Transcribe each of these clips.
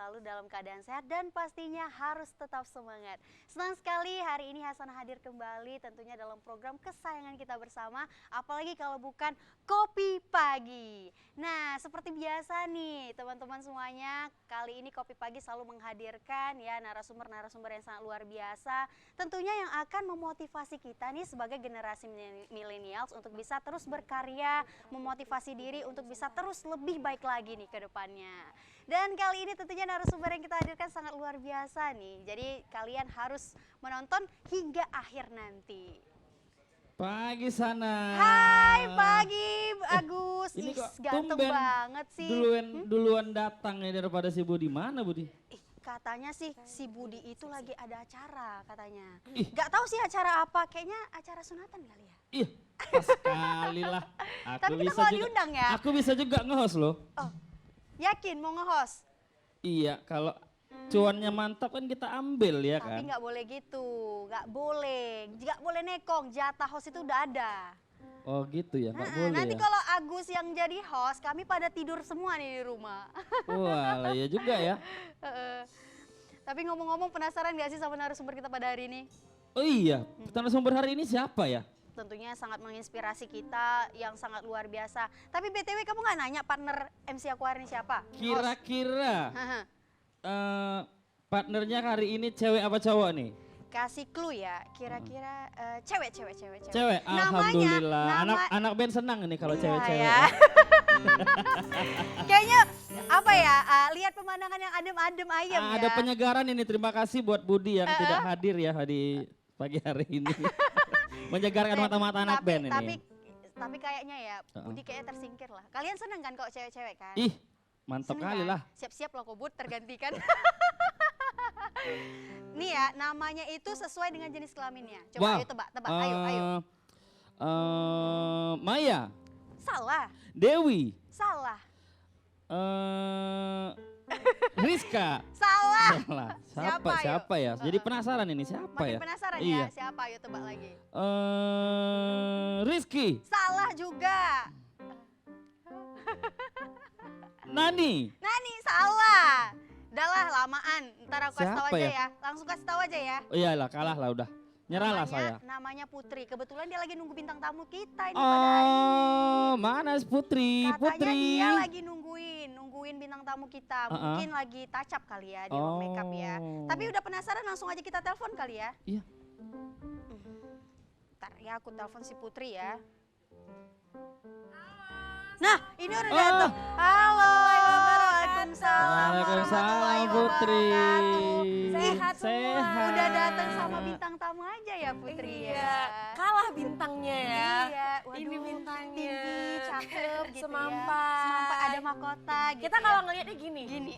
selalu dalam keadaan sehat dan pastinya harus tetap semangat. Senang sekali hari ini Hasanah hadir kembali tentunya dalam program kesayangan kita bersama, apalagi kalau bukan Kopi Pagi. Nah, seperti biasa nih teman-teman semuanya, kali ini Kopi Pagi selalu menghadirkan ya narasumber-narasumber yang sangat luar biasa, tentunya yang akan memotivasi kita nih sebagai generasi millennials untuk bisa terus berkarya, memotivasi diri untuk bisa terus lebih baik lagi nih ke depannya. Dan kali ini tentunya narasumber yang kita hadirkan sangat luar biasa nih. Jadi kalian harus menonton hingga akhir nanti. Pagi sana. Hai pagi Agus. Ini kok ganteng tumben banget sih. Duluan datang ya daripada si Budi. Mana Budi? Katanya sih si Budi itu lagi ada acara katanya. Gak tahu sih acara apa, kayaknya acara sunatan kali ya. Ih, pas sekali lah. Tapi kita kalau diundang ya. Aku bisa juga nge-host loh. Oh, yakin mau nge-host? Iya, kalau cuannya mantap kan kita ambil ya kan. Tapi nggak boleh gitu, nggak boleh nekong, jatah host itu udah ada. Oh gitu ya, nggak boleh Nanti ya. kalau Agus yang jadi host, kami pada tidur semua nih di rumah. Wah, ya juga ya. Tapi ngomong-ngomong penasaran nggak sih sama narasumber kita pada hari ini? Oh iya, narasumber hari ini siapa ya? Tentunya sangat menginspirasi kita, yang sangat luar biasa. Tapi BTW kamu nggak nanya partner MC aku hari ini siapa? Kira-kira partnernya hari ini cewek apa cowok nih? Kasih clue ya, kira-kira cewek. Cewek, alhamdulillah. Anak band senang ini kalau cewek-cewek. Ya. Kayaknya apa ya, lihat pemandangan yang adem-adem ayam ya. Ada penyegaran ini, terima kasih buat Budi yang tidak hadir ya di pagi hari ini. Menyegarkan mata-mata anak band ini. Tapi kayaknya ya, Budi kayaknya tersingkir lah. Kalian seneng kan kok cewek-cewek kan? Ih, mantap kali lah. Siap-siap loh Bud, tergantikan. Nih ya, namanya itu sesuai dengan jenis kelaminnya. Coba ayo tebak, ayo. Maya. Salah. Dewi. Salah. Rizka. Salah. Siapa ya? Jadi penasaran ini siapa ya? Makin penasaran ya, siapa? Ayo tebak lagi. Rizky. Salah juga. Nani, salah. Udahlah lamaan, ntar aku kasih tahu Siapa aja ya? ya. Langsung kasih tahu aja ya. oh iyalah kalah lah udah. Nyerahlah saya. Namanya Putri. Kebetulan dia lagi nunggu bintang tamu kita ini pada hari ini. Oh, mana Putri? Katanya dia lagi nungguin bintang tamu kita. Mungkin lagi touch up kali ya di ruang makeup ya. Tapi udah penasaran, langsung aja kita telepon kali ya. Iya. Ntar ya aku telepon si Putri ya. Nah, ini udah datang. Halo. Waalaikumsalam Putri. Sehat semua. Udah datang sama bintang tamu aja ya Putri ya. Kalah bintangnya ya. Iya, waduh, ini bintangnya. tinggi, cakep gitu Semampai. ada mahkota gitu. Kita kalau ngelihatnya gini.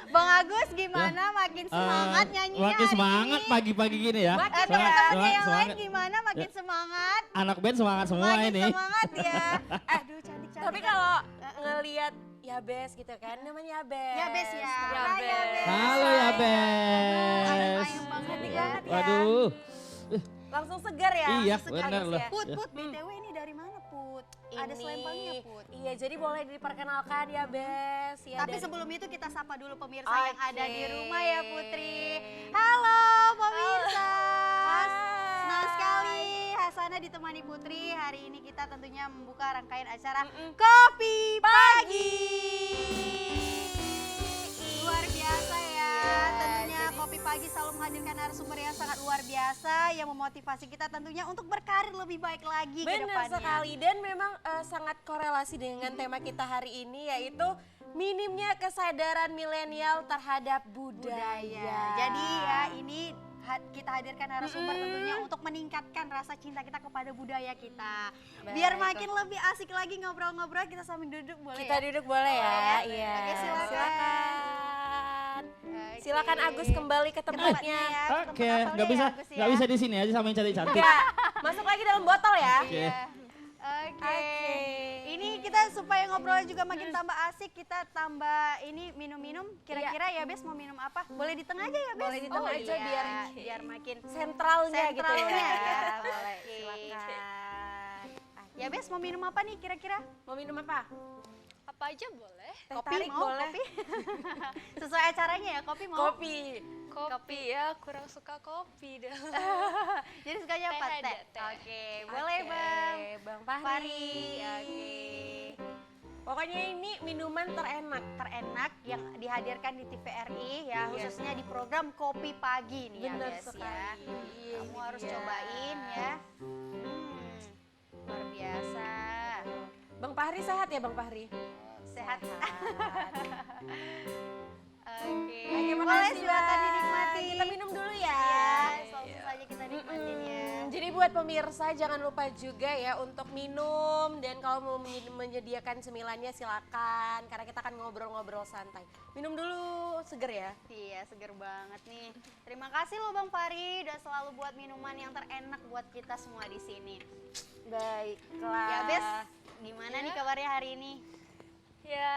Bang Agus gimana makin semangat nyanyinya Makin hari semangat ini? pagi-pagi gini ya. Teman-teman yang lain gimana makin semangat? Anak band semangat semua Makin ini. semangat ya. Aduh cantik-cantik. Tapi kalau ngelihat Yabes gitu kan, namanya Yabes. Yabes ya. Yabes. Hai, Yabes. Halo Yabes. Ayam banget ya. Waduh. Langsung segar ya. Iya, langsung benar segar loh. ya. Put, BTW ini dari mana Put? Ada selempangnya Put. Iya, jadi boleh diperkenalkan Yabes. Ya, Tapi sebelum itu kita sapa dulu pemirsa yang ada di Oke. rumah ya Putri. Halo pemirsa. Senang sekali Hasanah ditemani Putri. Hari ini kita tentunya membuka rangkaian acara Kopi Pagi. Luar biasa ya. Tentunya Kopi Pagi selalu menghadirkan narasumber yang sangat luar biasa yang memotivasi kita tentunya untuk berkarir lebih baik lagi ke depannya. Benar sekali, dan memang sangat korelasi dengan tema kita hari ini, yaitu minimnya kesadaran milenial terhadap budaya. Jadi ya ini kita hadirkan narasumber tentunya untuk meningkatkan rasa cinta kita kepada budaya kita. Biar makin lebih asik lagi ngobrol-ngobrol, kita sambil duduk boleh Kita ya? duduk boleh ya? Iya. Oke, silakan. Silakan Agus kembali ke tempatnya. Oke, nggak bisa di sini aja sama yang cantik-cantik. Ya, masuk lagi dalam botol ya. Oke. Oke. Ini kita supaya ngobrol juga makin tambah asik, kita tambah ini minum-minum. Kira-kira ya Bes mau minum apa? Boleh di tengah aja ya Bes? Boleh di tengah aja biar makin sentralnya gitu sentralnya ya. ya. Boleh. Silakan. Ya Bes mau minum apa nih kira-kira? Mau minum apa? Apa aja boleh. Teh Kopi tarik mau? boleh. Kopi? Sesuai acaranya ya, kopi mau? Kopi. Kopi ya, kurang suka kopi dah. Jadi sukanya Teh apa? aja, Teh. teh. Oke, boleh Oke, Bang. Bang Fahri. Fahri. Oke. Pokoknya ini minuman terenak. Terenak yang dihadirkan di TVRI ya, Iya. khususnya di program Kopi Pagi nih Benar ya, Bes sekali. ya. Iya, Kamu ini harus dia. cobain ya. Luar biasa. Bang Fahri sehat ya Bang Fahri? Sehat. Oke. Oke, Boleh makasih, silakan Bang. dinikmati. Kita minum dulu ya. Ya, langsung saja kita nikmatin ya. Jadi buat pemirsa jangan lupa juga ya untuk minum, dan kalau mau menyediakan cemilannya silakan karena kita akan ngobrol-ngobrol santai. Minum dulu, seger ya. Iya, seger banget nih. Terima kasih loh Bang Fahri udah selalu buat minuman yang terenak buat kita semua di sini. Baiklah. Ya, Bes, gimana Ya. nih kabarnya hari ini? Ya,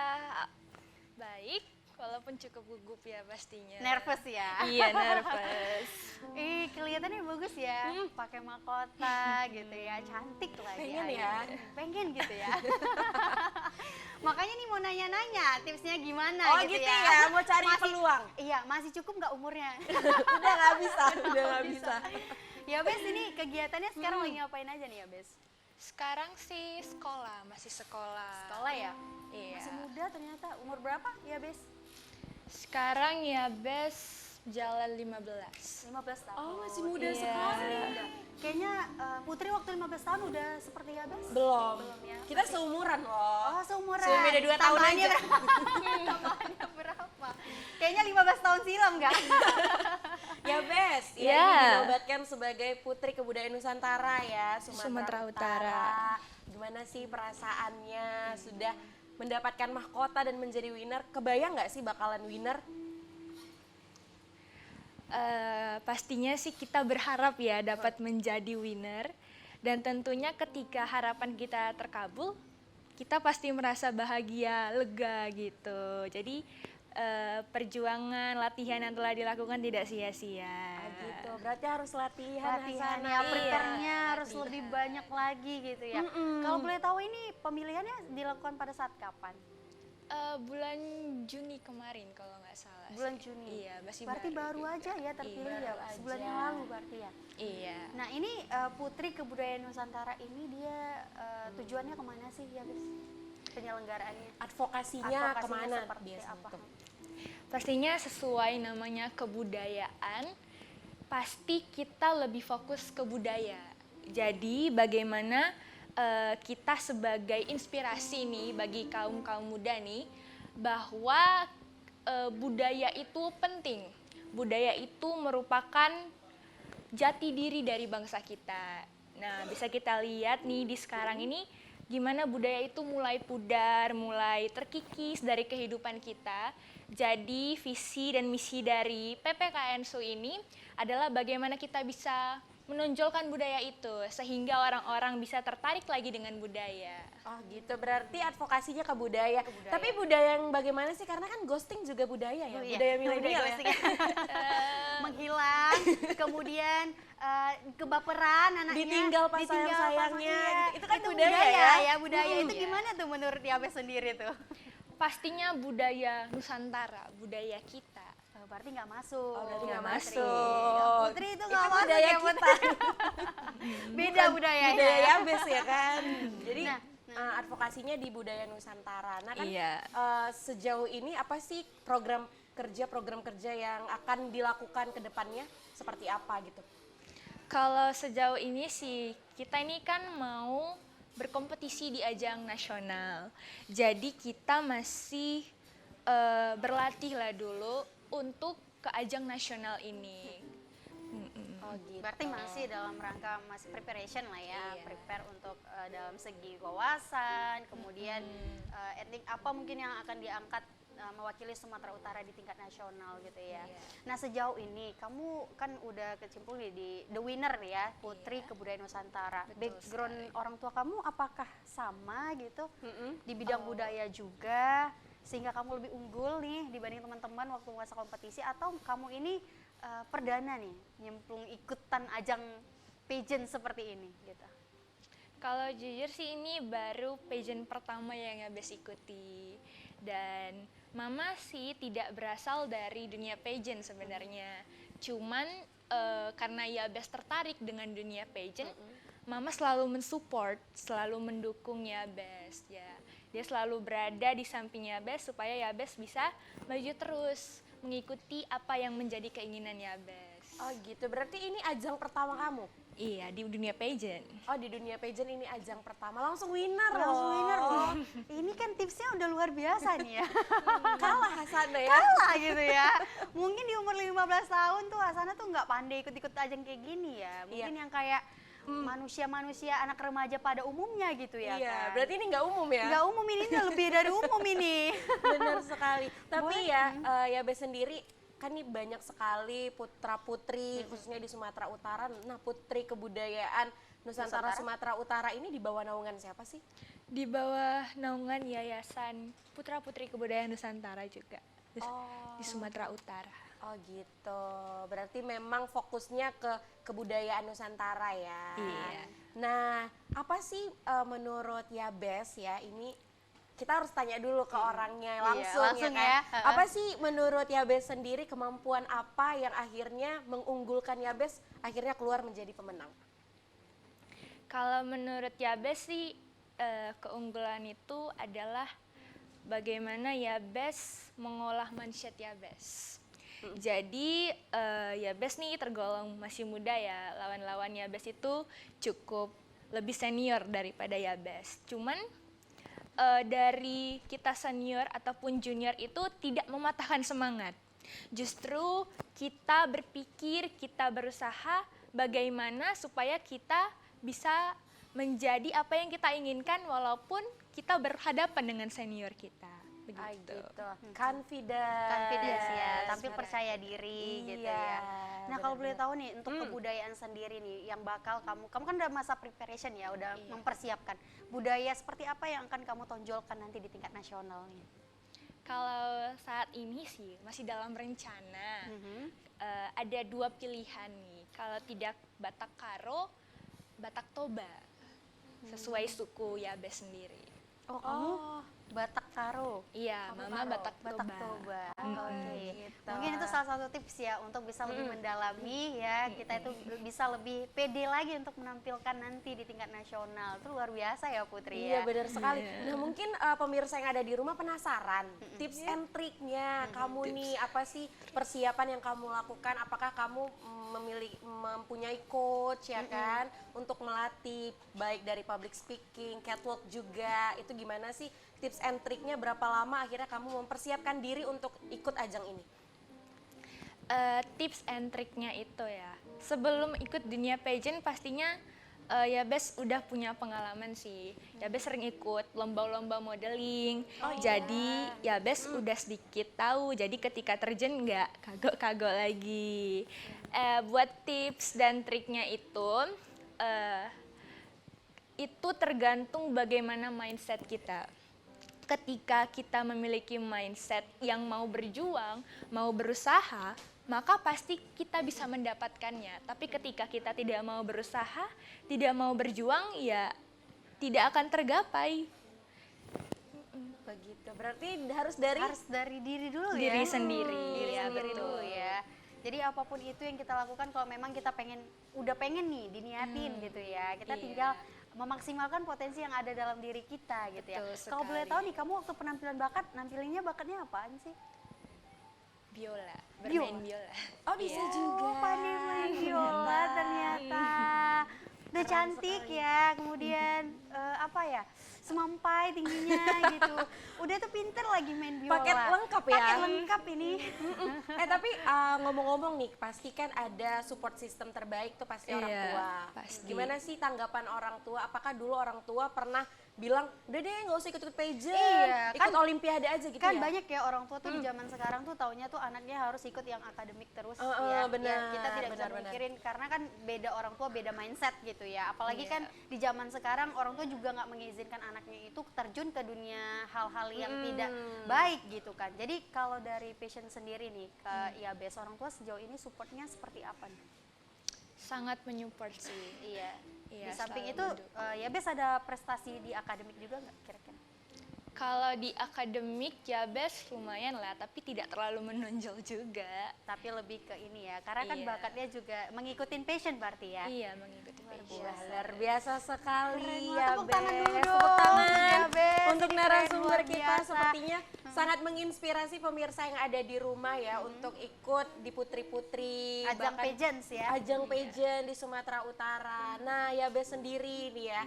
baik. Walaupun cukup gugup ya pastinya. Nervous ya? Iya, nervous. Ih, kelihatannya bagus ya, pakai mahkota gitu ya, cantik lagi. Pengen ya? Pengen gitu ya. Makanya nih mau nanya-nanya tipsnya gimana Oh gitu gitu ya. ya, mau cari Masih- peluang. Iya, masih cukup nggak umurnya? Udah nggak bisa, udah nggak bisa. Ya Bes, ini kegiatannya sekarang lagi ngapain aja nih ya Bes? Sekarang sih sekolah, masih sekolah. Sekolah ya? Iya. Masih muda ternyata, umur berapa ya Bes? Sekarang ya bes jalan 15. 15 tahun. Oh masih muda Iya. sekali. Kayaknya Putri waktu 15 tahun udah seperti ya Bes? Belum. Belum ya? Kita seumuran loh. Oh, seumuran. Cuma beda 2 tahun Tambahannya aja. Tambahannya berapa? Kayaknya 15 tahun silam nggak? Ya Bes, ya Ya. ini dinobatkan sebagai Putri Kebudayaan Nusantara ya, Sumatera Utara. Gimana sih perasaannya sudah mendapatkan mahkota dan menjadi winner? Kebayang nggak sih bakalan winner? Pastinya sih kita berharap ya dapat menjadi winner, dan tentunya ketika harapan kita terkabul, kita pasti merasa bahagia, lega gitu. Jadi perjuangan, latihan yang telah dilakukan tidak sia-sia. Gitu, berarti harus latihan. Latihan Hasanah. ya, Iya. prepare-nya harus lebih banyak lagi gitu ya. Kalau boleh tahu ini pemilihannya dilakukan pada saat kapan? Bulan Juni kemarin kalau nggak salah. Bulan sih. Juni. Iya, masih Berarti baru juga. aja ya terpilih Iya, ya, baru sebulan aja. yang lalu berarti ya. Iya. Nah ini Putri Kebudayaan Nusantara ini dia tujuannya kemana sih ya Bes? Penyelenggaraannya? Advokasinya kemana seperti biasanya apa? tuh? Pastinya sesuai namanya kebudayaan, pasti kita lebih fokus ke budaya. Jadi bagaimana kita sebagai inspirasi nih bagi kaum-kaum muda nih, bahwa budaya itu penting. Budaya itu merupakan jati diri dari bangsa kita. Nah, bisa kita lihat nih di sekarang ini gimana budaya itu mulai pudar, mulai terkikis dari kehidupan kita. Jadi visi dan misi dari PPKN SU ini adalah bagaimana kita bisa menonjolkan budaya itu sehingga orang-orang bisa tertarik lagi dengan budaya. Oh gitu, berarti advokasinya ke budaya. Tapi budaya yang bagaimana sih? Karena kan ghosting juga budaya ya, Oh, iya. budaya milenial ya. Budaya ghosting. Menghilang, kemudian kebaperan anaknya. Ditinggal pas sayang-sayangnya, iya. gitu. Itu kan budaya ya? Budaya itu Iya. gimana tuh menurut Yabes sendiri tuh? Pastinya budaya Nusantara, budaya kita. Oh, berarti nggak masuk. Oh, berarti nggak Putri. masuk. Putri itu Itu nggak masuk budaya ya, kita. Putri. Beda budayanya. Budaya Yabes ya kan. Jadi Nah, advokasinya di budaya Nusantara. Nah kan Iya. sejauh ini apa sih program kerja yang akan dilakukan ke depannya? Seperti apa gitu? Kalau sejauh ini sih kita ini kan mau berkompetisi di ajang nasional. Jadi kita masih berlatih lah dulu untuk ke ajang nasional ini. Oh gitu. Berarti masih dalam rangka masih preparation lah ya, Iya. prepare untuk dalam segi wawasan, kemudian etnik apa mungkin yang akan diangkat mewakili Sumatera Utara di tingkat nasional gitu ya. Iya. Nah sejauh ini kamu kan udah kecimpung di The Winner ya, Putri Kebudayaan Nusantara. Betul Background sekali. orang tua kamu apakah sama gitu Mm-mm. di bidang budaya juga sehingga kamu lebih unggul nih dibanding teman-teman waktu masa kompetisi, atau kamu ini perdana nih nyemplung ikutan ajang pageant seperti ini gitu? Kalau jujur sih ini baru pageant pertama yang Yabes ikuti. Dan Mama sih tidak berasal dari dunia pageant sebenarnya. Cuman karena Yabes tertarik dengan dunia pageant, Mama selalu mensupport, selalu mendukung Yabes ya. Dia selalu berada di samping Yabes supaya Yabes bisa maju terus mengikuti apa yang menjadi keinginan Yabes. Oh gitu, berarti ini ajang pertama kamu? Iya, di dunia pageant. Oh di dunia pageant ini ajang pertama, langsung winner Langsung loh. winner loh. Ini kan tipsnya udah luar biasa nih ya. Kalah Hasanah ya. Kalah gitu ya. Mungkin di umur 15 tahun tuh Hasanah tuh nggak pandai ikut-ikut ajang kayak gini ya. Mungkin yang kayak manusia-manusia anak remaja pada umumnya gitu ya Iya, kan. berarti ini nggak umum ya? Nggak umum, ini udah lebih dari umum ini. Benar sekali. Tapi Yabes sendiri kan nih banyak sekali putra-putri khususnya di Sumatera Utara. Nah, putri kebudayaan Nusantara Sumatera Utara ini di bawah naungan siapa sih? Di bawah naungan Yayasan Putra Putri Kebudayaan Nusantara juga di Sumatera Utara. Oh gitu. Berarti memang fokusnya ke kebudayaan Nusantara ya. Iya. Nah, apa sih menurut Yabes ya ini kita harus tanya dulu ke orangnya langsung, langsung ya ya. kan? Apa sih menurut Yabes sendiri kemampuan apa yang akhirnya mengunggulkan Yabes akhirnya keluar menjadi pemenang? Kalau menurut Yabes sih keunggulan itu adalah bagaimana Yabes mengolah mindset Yabes. Jadi Yabes nih tergolong masih muda ya, lawan-lawan Yabes itu cukup lebih senior daripada Yabes. Cuman dari kita senior ataupun junior itu tidak mematahkan semangat. Justru kita berpikir, kita berusaha bagaimana supaya kita bisa menjadi apa yang kita inginkan walaupun kita berhadapan dengan senior kita. Begitu. Gitu. Confidence Ya, tampil percaya diri gitu Iya, ya. Nah, kalau boleh benar-benar. tahu nih untuk kebudayaan sendiri nih yang bakal kamu kan udah masa preparation ya, udah mempersiapkan. Budaya seperti apa yang akan kamu tonjolkan nanti di tingkat nasional nih? Kalau saat ini sih masih dalam rencana. Ada dua pilihan nih. Kalau tidak Batak Karo, Batak Toba. Sesuai suku Yabes sendiri. Oh, kamu Batak Karo. Iya, Mama Batak Toba. Batak Toba. Oke. gitu. Mungkin itu salah satu tips ya untuk bisa lebih mendalami ya. Kita itu bisa lebih pede lagi untuk menampilkan nanti di tingkat nasional. Itu luar biasa ya Putri Iya ya. benar sekali. Nah mungkin pemirsa yang ada di rumah penasaran tips and triknya kamu nih apa sih persiapan yang kamu lakukan? Apakah kamu mempunyai coach ya kan untuk melatih baik dari public speaking, catwalk juga itu gimana sih tips and triknya? Berapa lama akhirnya kamu mempersiapkan diri untuk ikut ajang ini? Tips and triknya itu ya, sebelum ikut dunia pageant pastinya Yabes udah punya pengalaman sih. Yabes sering ikut lomba-lomba modeling, jadi Yabes udah sedikit tahu. Jadi ketika terjun nggak kagok-kagok lagi. Buat tips dan triknya itu tergantung bagaimana mindset kita. Ketika kita memiliki mindset yang mau berjuang, mau berusaha, maka pasti kita bisa mendapatkannya. Tapi ketika kita tidak mau berusaha, tidak mau berjuang, ya tidak akan tergapai. Begitu. Berarti harus dari diri dulu ya. Diri sendiri. Diri Ya, sendiri betul. dulu ya. Jadi apapun itu yang kita lakukan kalau memang kita udah pengen nih diniatin gitu ya. Kita tinggal memaksimalkan potensi yang ada dalam diri kita gitu ya. Betul Kalau boleh sekali. tahu nih kamu waktu penampilan bakat, nampilinnya bakatnya apaan sih? Biola, bermain biola. Oh bisa juga. Oh, pandai main biola ternyata. Udah cantik ya, kemudian apa ya, semampai tingginya gitu. Udah tuh pinter lagi main biola. Paket lengkap ya. Paket lengkap ini. Tapi ngomong-ngomong nih, pasti kan ada support system terbaik tuh pasti orang Iya, tua. pasti. Gimana sih tanggapan orang tua? Apakah dulu orang tua pernah bilang, udah deh nggak usah ikut-ikut pageant, Iya, ikut olimpiade aja gitu Kan ya? banyak ya orang tua tuh di zaman sekarang tuh taunya tuh anaknya harus ikut yang akademik terus benar, kita tidak bisa benar. mikirin karena kan beda orang tua beda mindset gitu ya. Apalagi kan di zaman sekarang orang tua juga nggak mengizinkan anaknya itu terjun ke dunia hal-hal yang tidak baik gitu kan. Jadi kalau dari passion sendiri nih ke Yabes, orang tua sejauh ini supportnya seperti apa nih? Sangat menyupport sih. Iya. Iya, Di samping selalu itu mendukung. Yabes ada prestasi di akademik juga nggak kira-kira? Kalau di akademik Yabes lumayan lah, tapi tidak terlalu menonjol juga. Tapi lebih ke ini ya, karena kan Iya. bakatnya juga mengikutin passion berarti ya. Iya, mengikuti Wah, passion. luar biasa sekali Keren ya, banget. Tepuk tangan dulu Bes. dong, Tepuk tangan ya, Bes. untuk Ini narasumber keren, luar kita biasa. sepertinya sangat menginspirasi pemirsa yang ada di rumah ya untuk ikut di Putri-Putri. Ajang bahkan pageants ya. Ajang pageant di Sumatera Utara. Nah, ya Bes sendiri nih ya,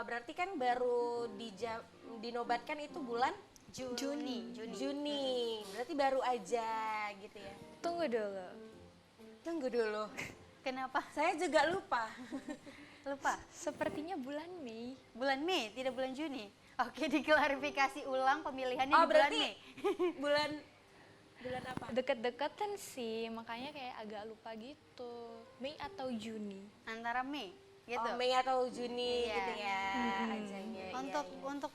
berarti kan baru dinobatkan itu bulan Juni. Juni. Berarti baru aja gitu ya. Tunggu dulu. Tunggu dulu. Kenapa? Saya juga lupa. Lupa. Sepertinya bulan Mei. Bulan Mei, tidak bulan Juni. Oke, diklarifikasi ulang pemilihannya Oh, di bulan berarti Mei. bulan apa? Deket-deketan sih, makanya kayak agak lupa gitu. Mei atau Juni. Antara Mei gitu. Oh, Mei atau Juni Iya. gitu ya ajangnya. Untuk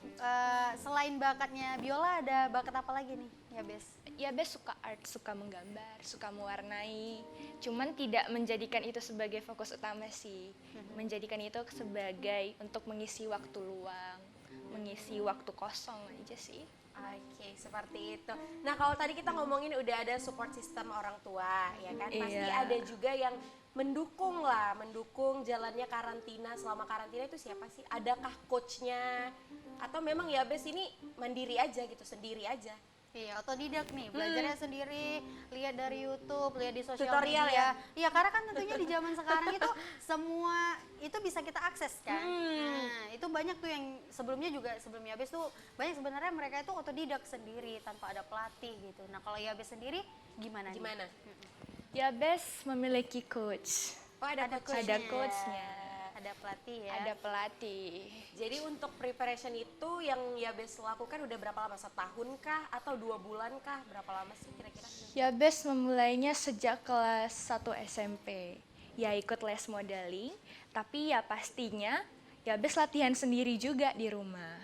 selain bakatnya Biola ada bakat apa lagi nih, Yabes? Yabes suka art, suka menggambar, suka mewarnai. Cuman tidak menjadikan itu sebagai fokus utama sih. Menjadikan itu sebagai untuk mengisi waktu luang, mengisi waktu kosong aja sih. Oke, seperti itu. Nah, kalau tadi kita ngomongin udah ada support system orang tua, ya kan? Pasti Iya. ada juga yang mendukung jalannya karantina. Selama karantina itu siapa sih? Adakah coachnya? Atau memang ya Bes ini mandiri aja gitu, sendiri aja? Iya, otodidak nih, belajarnya sendiri, lihat dari YouTube, lihat di sosial Tutorial media. Iya, karena kan tentunya di zaman sekarang itu semua itu bisa kita akses kan. Nah, itu banyak tuh yang sebelum Yabes tuh banyak sebenarnya mereka itu otodidak sendiri tanpa ada pelatih gitu. Nah, kalau Yabes sendiri gimana? nih? Gimana? Yabes memiliki coach. Oh, ada Ada coachnya. Ada pelatih ya. Ada pelatih. Jadi untuk preparation itu yang ya Bes lakukan udah berapa lama? Setahun kah? Atau 2 bulan kah? Berapa lama sih kira-kira? Yabes memulainya sejak kelas 1 SMP. Ya ikut les modeling, tapi ya pastinya Yabes latihan sendiri juga di rumah.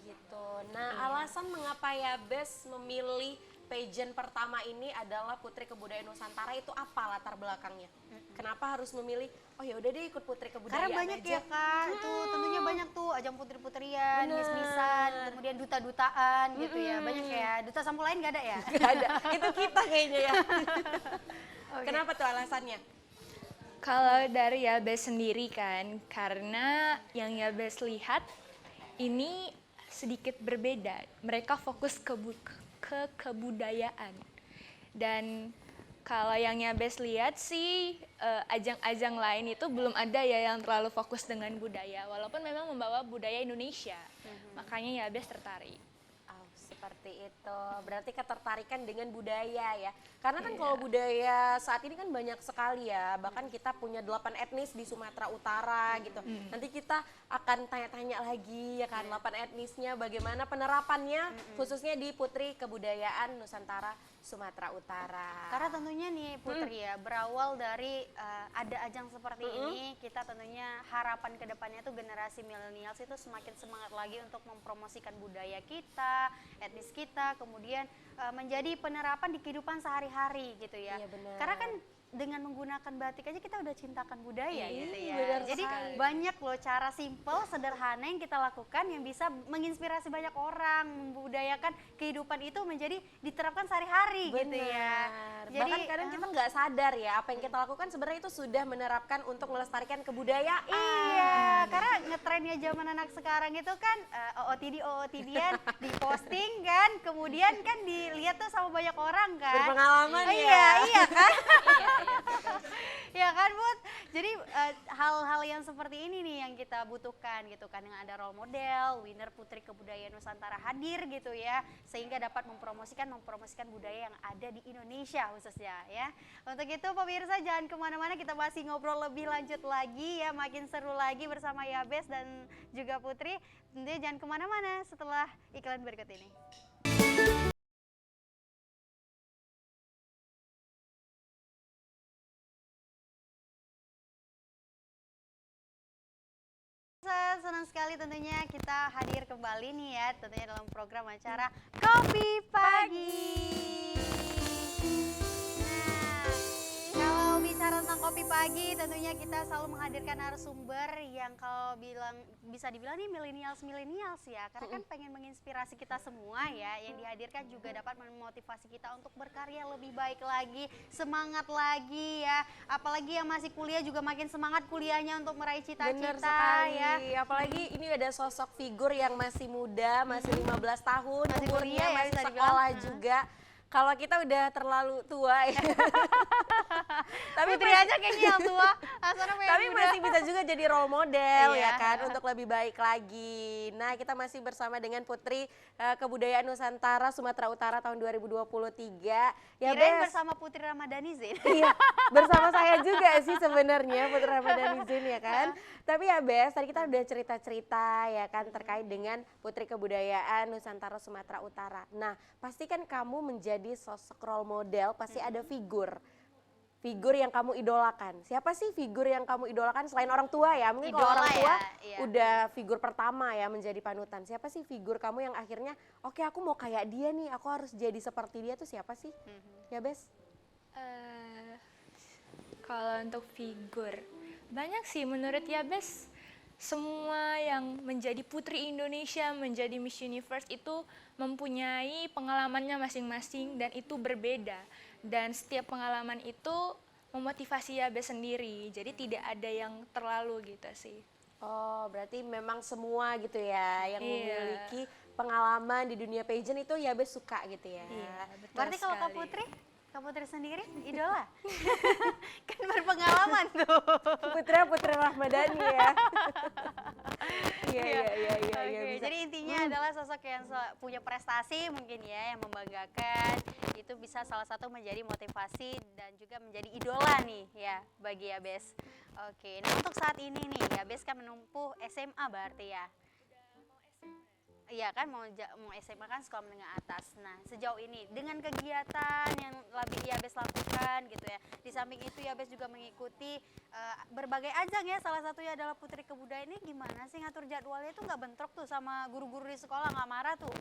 Gitu. Nah, alasan mengapa ya Bes memilih pageant pertama ini adalah Putri Kebudayaan Nusantara itu apa latar belakangnya? Kenapa harus memilih? Oh ya udah deh ikut Putri Kebudayaan Karena banyak aja. ya Kak, itu tentunya banyak tuh ajang putri-putrian, Bener. miss-missan, kemudian duta-dutaan gitu ya. Banyak ya, duta sampo lain gak ada ya? Gak ada. Itu kita kayaknya ya. Kenapa tuh alasannya? Kalau dari Yabes sendiri kan, karena yang Yabes lihat ini sedikit berbeda. Mereka fokus ke kebudayaan. Dan kalau yang Yabes lihat sih ajang-ajang lain itu belum ada ya yang terlalu fokus dengan budaya. Walaupun memang membawa budaya Indonesia. Makanya Yabes tertarik. Oh, seperti itu. Berarti ketertarikan dengan budaya ya. Karena kan kalau budaya saat ini kan banyak sekali ya. Bahkan kita punya 8 etnis di Sumatera Utara gitu. Nanti kita akan tanya-tanya lagi ya kan 8 etnisnya bagaimana penerapannya khususnya di Putri Kebudayaan Nusantara Sumatera Utara. Karena tentunya nih Putri ya, berawal dari ada ajang seperti ini, kita tentunya harapan kedepannya tuh generasi milenial itu semakin semangat lagi untuk mempromosikan budaya kita, etnis kita, kemudian menjadi penerapan di kehidupan sehari-hari gitu ya. Iya, benar. Karena kan dengan menggunakan batik aja kita udah cintakan budaya Iya, gitu ya. benar Jadi sekali. banyak loh cara simple, sederhana yang kita lakukan yang bisa menginspirasi banyak orang, membudayakan kehidupan itu menjadi diterapkan sehari-hari gitu ya. Benar. Bahkan kadang kita nggak sadar ya apa yang kita lakukan sebenarnya itu sudah menerapkan untuk melestarikan kebudayaan. Iya, karena ngetrennya zaman anak sekarang itu kan OOTD-an diposting kan, kemudian kan dilihat tuh sama banyak orang kan. Berpengalaman Oh, ya. Iya kan? Ya kan Bud, jadi hal-hal yang seperti ini nih yang kita butuhkan gitu kan, yang ada role model, winner Putri Kebudayaan Nusantara hadir gitu ya, sehingga dapat mempromosikan budaya yang ada di Indonesia khususnya ya. Untuk itu pemirsa jangan kemana-mana, kita masih ngobrol lebih lanjut lagi ya, makin seru lagi bersama Yabes dan juga Putri. Tentunya jangan kemana-mana setelah iklan berikut ini. Senang sekali tentunya kita hadir kembali nih ya, tentunya dalam program acara Kopi Pagi. Nah, kalau bicara berbicara tentang kopi pagi, tentunya kita selalu menghadirkan narasumber yang kalau bisa dibilang nih milenials ya, karena kan pengen menginspirasi kita semua ya. Yang dihadirkan juga dapat memotivasi kita untuk berkarya lebih baik lagi, semangat lagi ya. Apalagi yang masih kuliah juga makin semangat kuliahnya untuk meraih Bener cita-cita sekali. ya. Apalagi ini ada sosok figur yang masih muda, masih 15 tahun, Masih umurnya kuliah ya, masih bisa dibilang. sekolah juga. Kalau kita udah terlalu tua ya. Tapi Putri aja kayaknya yang tua, Hasanah pengen Tapi muda. masih bisa juga jadi role model Iya. ya kan untuk lebih baik lagi. Nah, kita masih bersama dengan Putri Kebudayaan Nusantara Sumatera Utara tahun 2023. Ya, Kirain Bes. bersama Putri Ramadhani Zain. Iya, bersama saya juga sih sebenarnya Putri Ramadhani Zain ya kan. Tapi ya Bes, tadi kita udah cerita-cerita ya kan terkait dengan Putri Kebudayaan Nusantara Sumatera Utara. Nah, pasti kan kamu menjadi sosok role model, pasti ada figur yang kamu idolakan. Siapa sih figur yang kamu idolakan selain orang tua ya? Mungkin kalau Idola orang tua ya, iya. udah figur pertama ya menjadi panutan. Siapa sih figur kamu yang akhirnya oke aku mau kayak dia nih, aku harus jadi seperti dia tuh siapa sih? Ya Bes? Kalau untuk figur, banyak sih menurut Yabes. Semua yang menjadi putri Indonesia, menjadi Miss Universe itu mempunyai pengalamannya masing-masing dan itu berbeda. Dan setiap pengalaman itu memotivasi Yabes sendiri, jadi tidak ada yang terlalu gitu sih. Oh, berarti memang semua gitu ya yang Iya. memiliki pengalaman di dunia pageant itu ya Bes suka gitu ya. Iya, betul Berarti kalau Kak sekali. Putri sendiri idola? Kan berpengalaman tuh. Putri Rahmadani ya. Iya. Oke, Bisa. jadi intinya adalah sosok yang punya prestasi mungkin ya, yang membanggakan. Itu bisa salah satu menjadi motivasi dan juga menjadi idola nih ya bagi Yabes. Oke, nah untuk saat ini nih Yabes kan menempuh SMA berarti ya. Iya kan mau SMA kan sekolah menengah atas. Nah sejauh ini dengan kegiatan yang lebih Yabes lakukan gitu ya. Di samping itu Yabes juga mengikuti berbagai ajang ya. Salah satunya adalah Putri Kebudayaan. Ini gimana sih ngatur jadwalnya tuh nggak bentrok tuh sama guru-guru di sekolah, nggak marah tuh?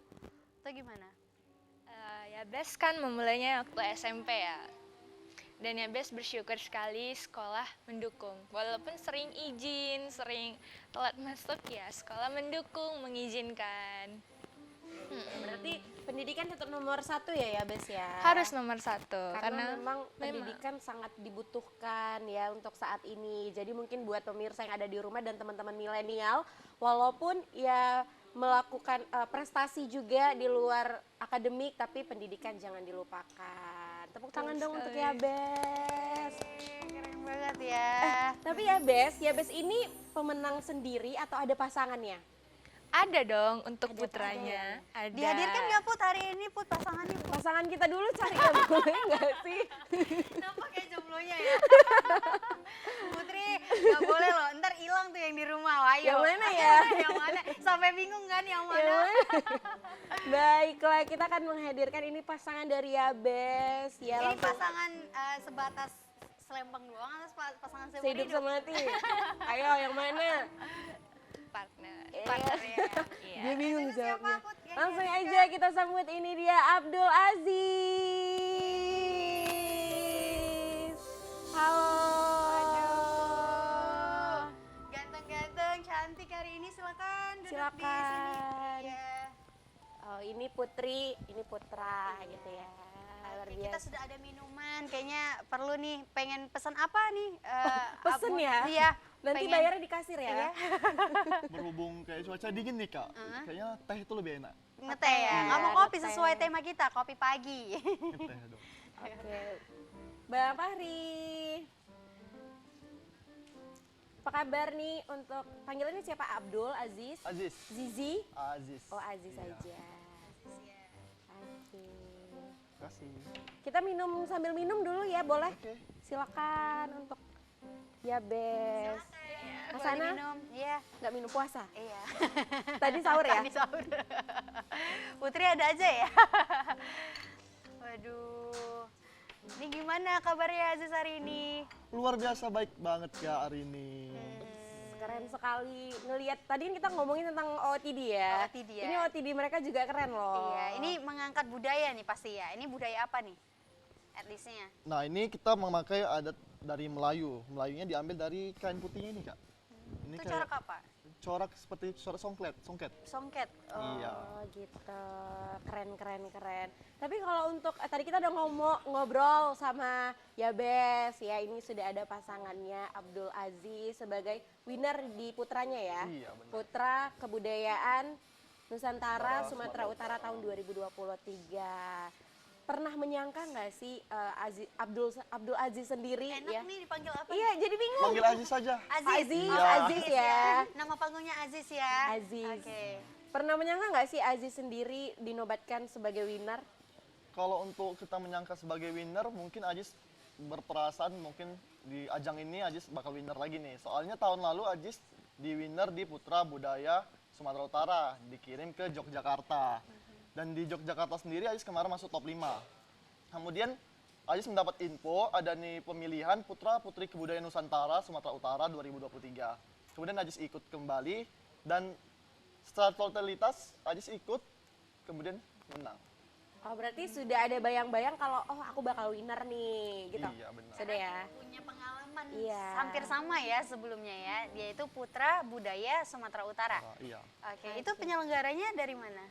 Atau gimana? Yabes kan memulainya waktu SMP ya. Dan Yabes bersyukur sekali sekolah mendukung. Walaupun sering izin, sering telat masuk ya, sekolah mendukung, mengizinkan. Berarti pendidikan tetap nomor satu ya Bes ya. Harus nomor satu. Karena memang pendidikan sangat dibutuhkan ya untuk saat ini. Jadi mungkin buat pemirsa yang ada di rumah dan teman-teman milenial, walaupun ya melakukan prestasi juga di luar akademik, tapi pendidikan jangan dilupakan. Tepuk tangan dong untuk Yabes. Keren banget ya. Tapi Yabes ini pemenang sendiri atau ada pasangannya? Ada dong untuk Ada putranya. Ada. Dihadirkan nggak Put hari ini Put pasangannya Put? Pasangan kita dulu cari ya boleh nggak sih? Kenapa kayak jomblonya ya? Putri nggak boleh loh, ntar hilang tuh yang di rumah. Ayo. Yang mana ya? Yang mana? Sampai bingung kan yang mana? Yang mana? Baiklah, kita akan menghadirkan ini pasangan dari Yabes. Ya, Ini langsung pasangan sebatas selempang doang atau pasangan seumur sehidup hidup? semati. Ayo, yang mana? partner. Iya. Partnernya. Iya. Dia bingung Itu siapa, jawabnya. Put? Yang Langsung dihadirkan? aja kita sambut, ini dia Abdul Aziz. Halo. Ganteng-ganteng, cantik hari ini silakan duduk Silakan. di sini. Ya. Oh, ini Putri, ini Putra gitu ya. Luar Oke, kita biasa. sudah ada minuman, kayaknya perlu nih, pengen pesan apa nih? Pesen ya? Iya. Nanti pengen- bayarnya di kasir ya. Iya. Berhubung kayak cuaca dingin nih kak, kayaknya teh itu lebih enak. Ngeteh ya, Iya, nggak mau kopi ngeteh. sesuai tema kita, kopi pagi. Ngeteh dong. Oke. Bang Fahri. Apa kabar nih untuk panggilannya siapa? Abdul, Aziz, Aziz. Zizi? Aziz. Oh, Aziz Iya. aja. Oke. Terima kasih. Kita minum sambil minum dulu ya, boleh? Oke. Silakan untuk Yabes. Boleh Asana? minum, iya. Nggak minum puasa? Iya. Tadi sahur ya? Tadi sahur. Putri ada aja ya. Waduh. Ini gimana kabarnya Aziz hari ini? Luar biasa baik banget kak hari ini. Keren sekali. Ngelihat tadi kan kita ngomongin tentang OOTD ya. OOTD ya. Ini OOTD mereka juga keren loh. Iya, ini mengangkat budaya nih pasti ya. Ini budaya apa nih? etnisnya. Nah ini kita memakai adat dari Melayu. Melayunya diambil dari kain putihnya ini kak. Ini Itu kayak corak apa? corak seperti corak songket. Songket. Iya. Oh gitu, keren. Tapi kalau untuk tadi kita udah ngobrol sama Yabes ya, ini sudah ada pasangannya Abdul Aziz sebagai winner di putranya ya. Iya, benar. Putra Kebudayaan Nusantara Sumatera Utara tahun 2023. Pernah menyangka nggak sih Abdul Aziz sendiri Enak ya? nih dipanggil apa? Iya, jadi bingung. Panggil Aziz saja. Aziz. Aziz, Oh, Aziz ya. Nama panggungnya Aziz ya. Aziz. Oke. Pernah menyangka nggak sih Aziz sendiri dinobatkan sebagai winner? Kalau untuk kita menyangka sebagai winner, mungkin Aziz berperasaan mungkin di ajang ini Aziz bakal winner lagi nih. Soalnya tahun lalu Aziz di winner di Putra Budaya Sumatera Utara, dikirim ke Yogyakarta. Dan di Yogyakarta sendiri Aziz kemarin masuk top 5. Kemudian Aziz mendapat info ada nih pemilihan Putra Putri Kebudayaan Nusantara Sumatera Utara 2023. Kemudian Aziz ikut kembali dan secara totalitas Aziz ikut kemudian menang. Oh berarti sudah ada bayang-bayang kalau aku bakal winner nih gitu. Iya, benar. Sudah ya. Punya pengalaman Iya. hampir sama ya sebelumnya ya. Dia itu Putra Budaya Sumatera Utara. Iya. Oke, itu penyelenggaranya dari mana?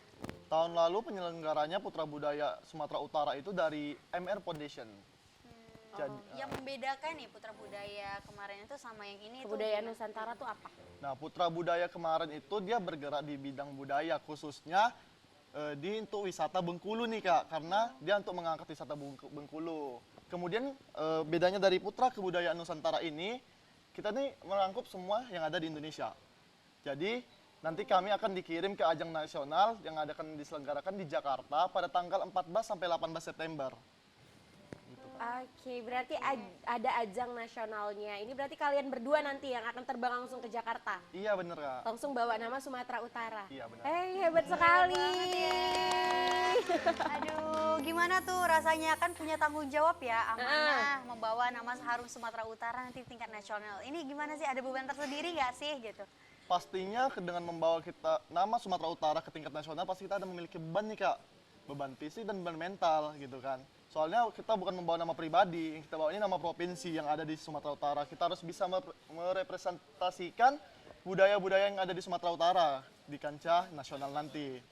Tahun lalu penyelenggaranya Putra Budaya Sumatera Utara itu dari MR Foundation. Jadi, Yang membedakan nih Putra Budaya kemarin itu sama yang ini Kebudayaan tuh Nusantara tuh apa? nah Putra Budaya kemarin itu dia bergerak di bidang budaya khususnya di untuk wisata Bengkulu nih kak, karena dia untuk mengangkat wisata Bengkulu. Kemudian bedanya dari Putra Kebudayaan Nusantara ini, kita nih merangkup semua yang ada di Indonesia. Jadi nanti kami akan dikirim ke ajang nasional yang akan diselenggarakan di Jakarta pada tanggal 14 sampai 18 September. Oke, berarti ada ajang nasionalnya. Ini berarti kalian berdua nanti yang akan terbang langsung ke Jakarta. Iya bener kak. Langsung bawa nama Sumatera Utara. Iya, benar. Hebat sekali. Aduh, gimana tuh rasanya kan punya tanggung jawab ya, amanah membawa nama harum Sumatera Utara nanti tingkat nasional. Ini gimana sih, ada beban tersendiri nggak sih gitu? Pastinya dengan membawa kita nama Sumatera Utara ke tingkat nasional pasti kita ada memiliki beban nih kak, beban fisik dan beban mental gitu kan. Soalnya kita bukan membawa nama pribadi, yang kita bawa ini nama provinsi yang ada di Sumatera Utara. Kita harus bisa merepresentasikan budaya-budaya yang ada di Sumatera Utara di kancah nasional nanti.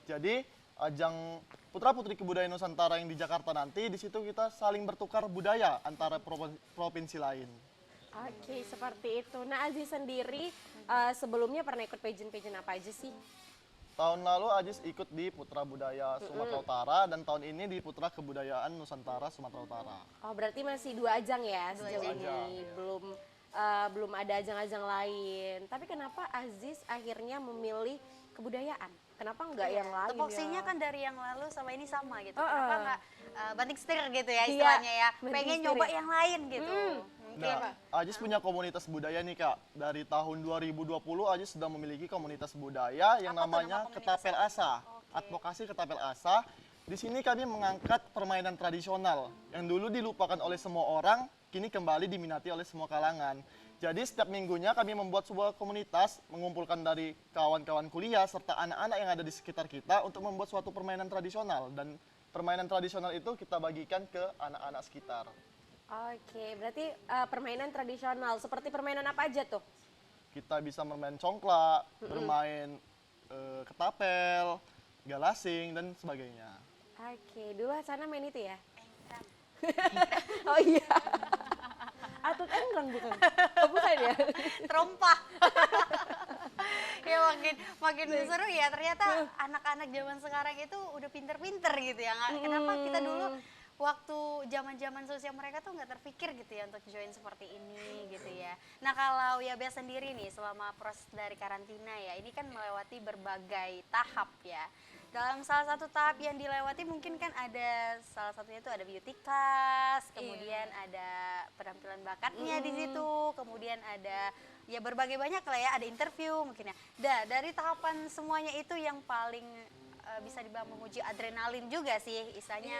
Jadi ajang Putra Putri Kebudayaan Nusantara yang di Jakarta nanti, di situ kita saling bertukar budaya antara provinsi lain. Oke, seperti itu. Nah, Aziz sendiri sebelumnya pernah ikut pageant-pageant apa aja sih? Tahun lalu Aziz ikut di Putra Budaya Sumatera Utara dan tahun ini di Putra Kebudayaan Nusantara Sumatera Utara. Oh, berarti masih 2 ajang ya sejauh ajang. ini. Belum ada ajang-ajang lain. Tapi kenapa Aziz akhirnya memilih kebudayaan? Kenapa enggak yang lain? Tupoksinya ya? kan dari yang lalu sama ini sama gitu. Kenapa nggak banting setir gitu ya Iya, istilahnya ya? banting Pengen setir nyoba ya. yang lain gitu. Mungkin. Nah, Aziz punya komunitas budaya nih kak. Dari tahun 2020 Aziz sudah memiliki komunitas budaya yang Apa tuh nama namanya komunitasnya? Ketapel Asa. Advokasi Ketapel Asa. Di sini kami mengangkat permainan tradisional yang dulu dilupakan oleh semua orang, kini kembali diminati oleh semua kalangan. Jadi setiap minggunya kami membuat sebuah komunitas mengumpulkan dari kawan-kawan kuliah serta anak-anak yang ada di sekitar kita untuk membuat suatu permainan tradisional, dan permainan tradisional itu kita bagikan ke anak-anak sekitar. Oke, berarti permainan tradisional. Seperti permainan apa aja tuh? Kita bisa bermain congklak, bermain ketapel, galasing dan sebagainya. Oke, dulu Hasanah main itu ya? Oh iya. Atut enggrang bukan? Oh bukan ya? Terompah. Ya makin seru ya, ternyata anak-anak zaman sekarang itu udah pinter-pinter gitu ya. Kenapa kita dulu waktu zaman-zaman sosial mereka tuh nggak terpikir gitu ya untuk join seperti ini gitu ya. Nah kalau Yabes sendiri nih selama proses dari karantina ya, ini kan melewati berbagai tahap ya. Dalam salah satu tahap yang dilewati mungkin kan ada salah satunya itu ada beauty class, kemudian ada penampilan bakatnya di situ, kemudian ada ya berbagai banyak lah ya, ada interview mungkin ya. Dari tahapan semuanya itu yang paling bisa dibilang menguji adrenalin juga sih istilahnya,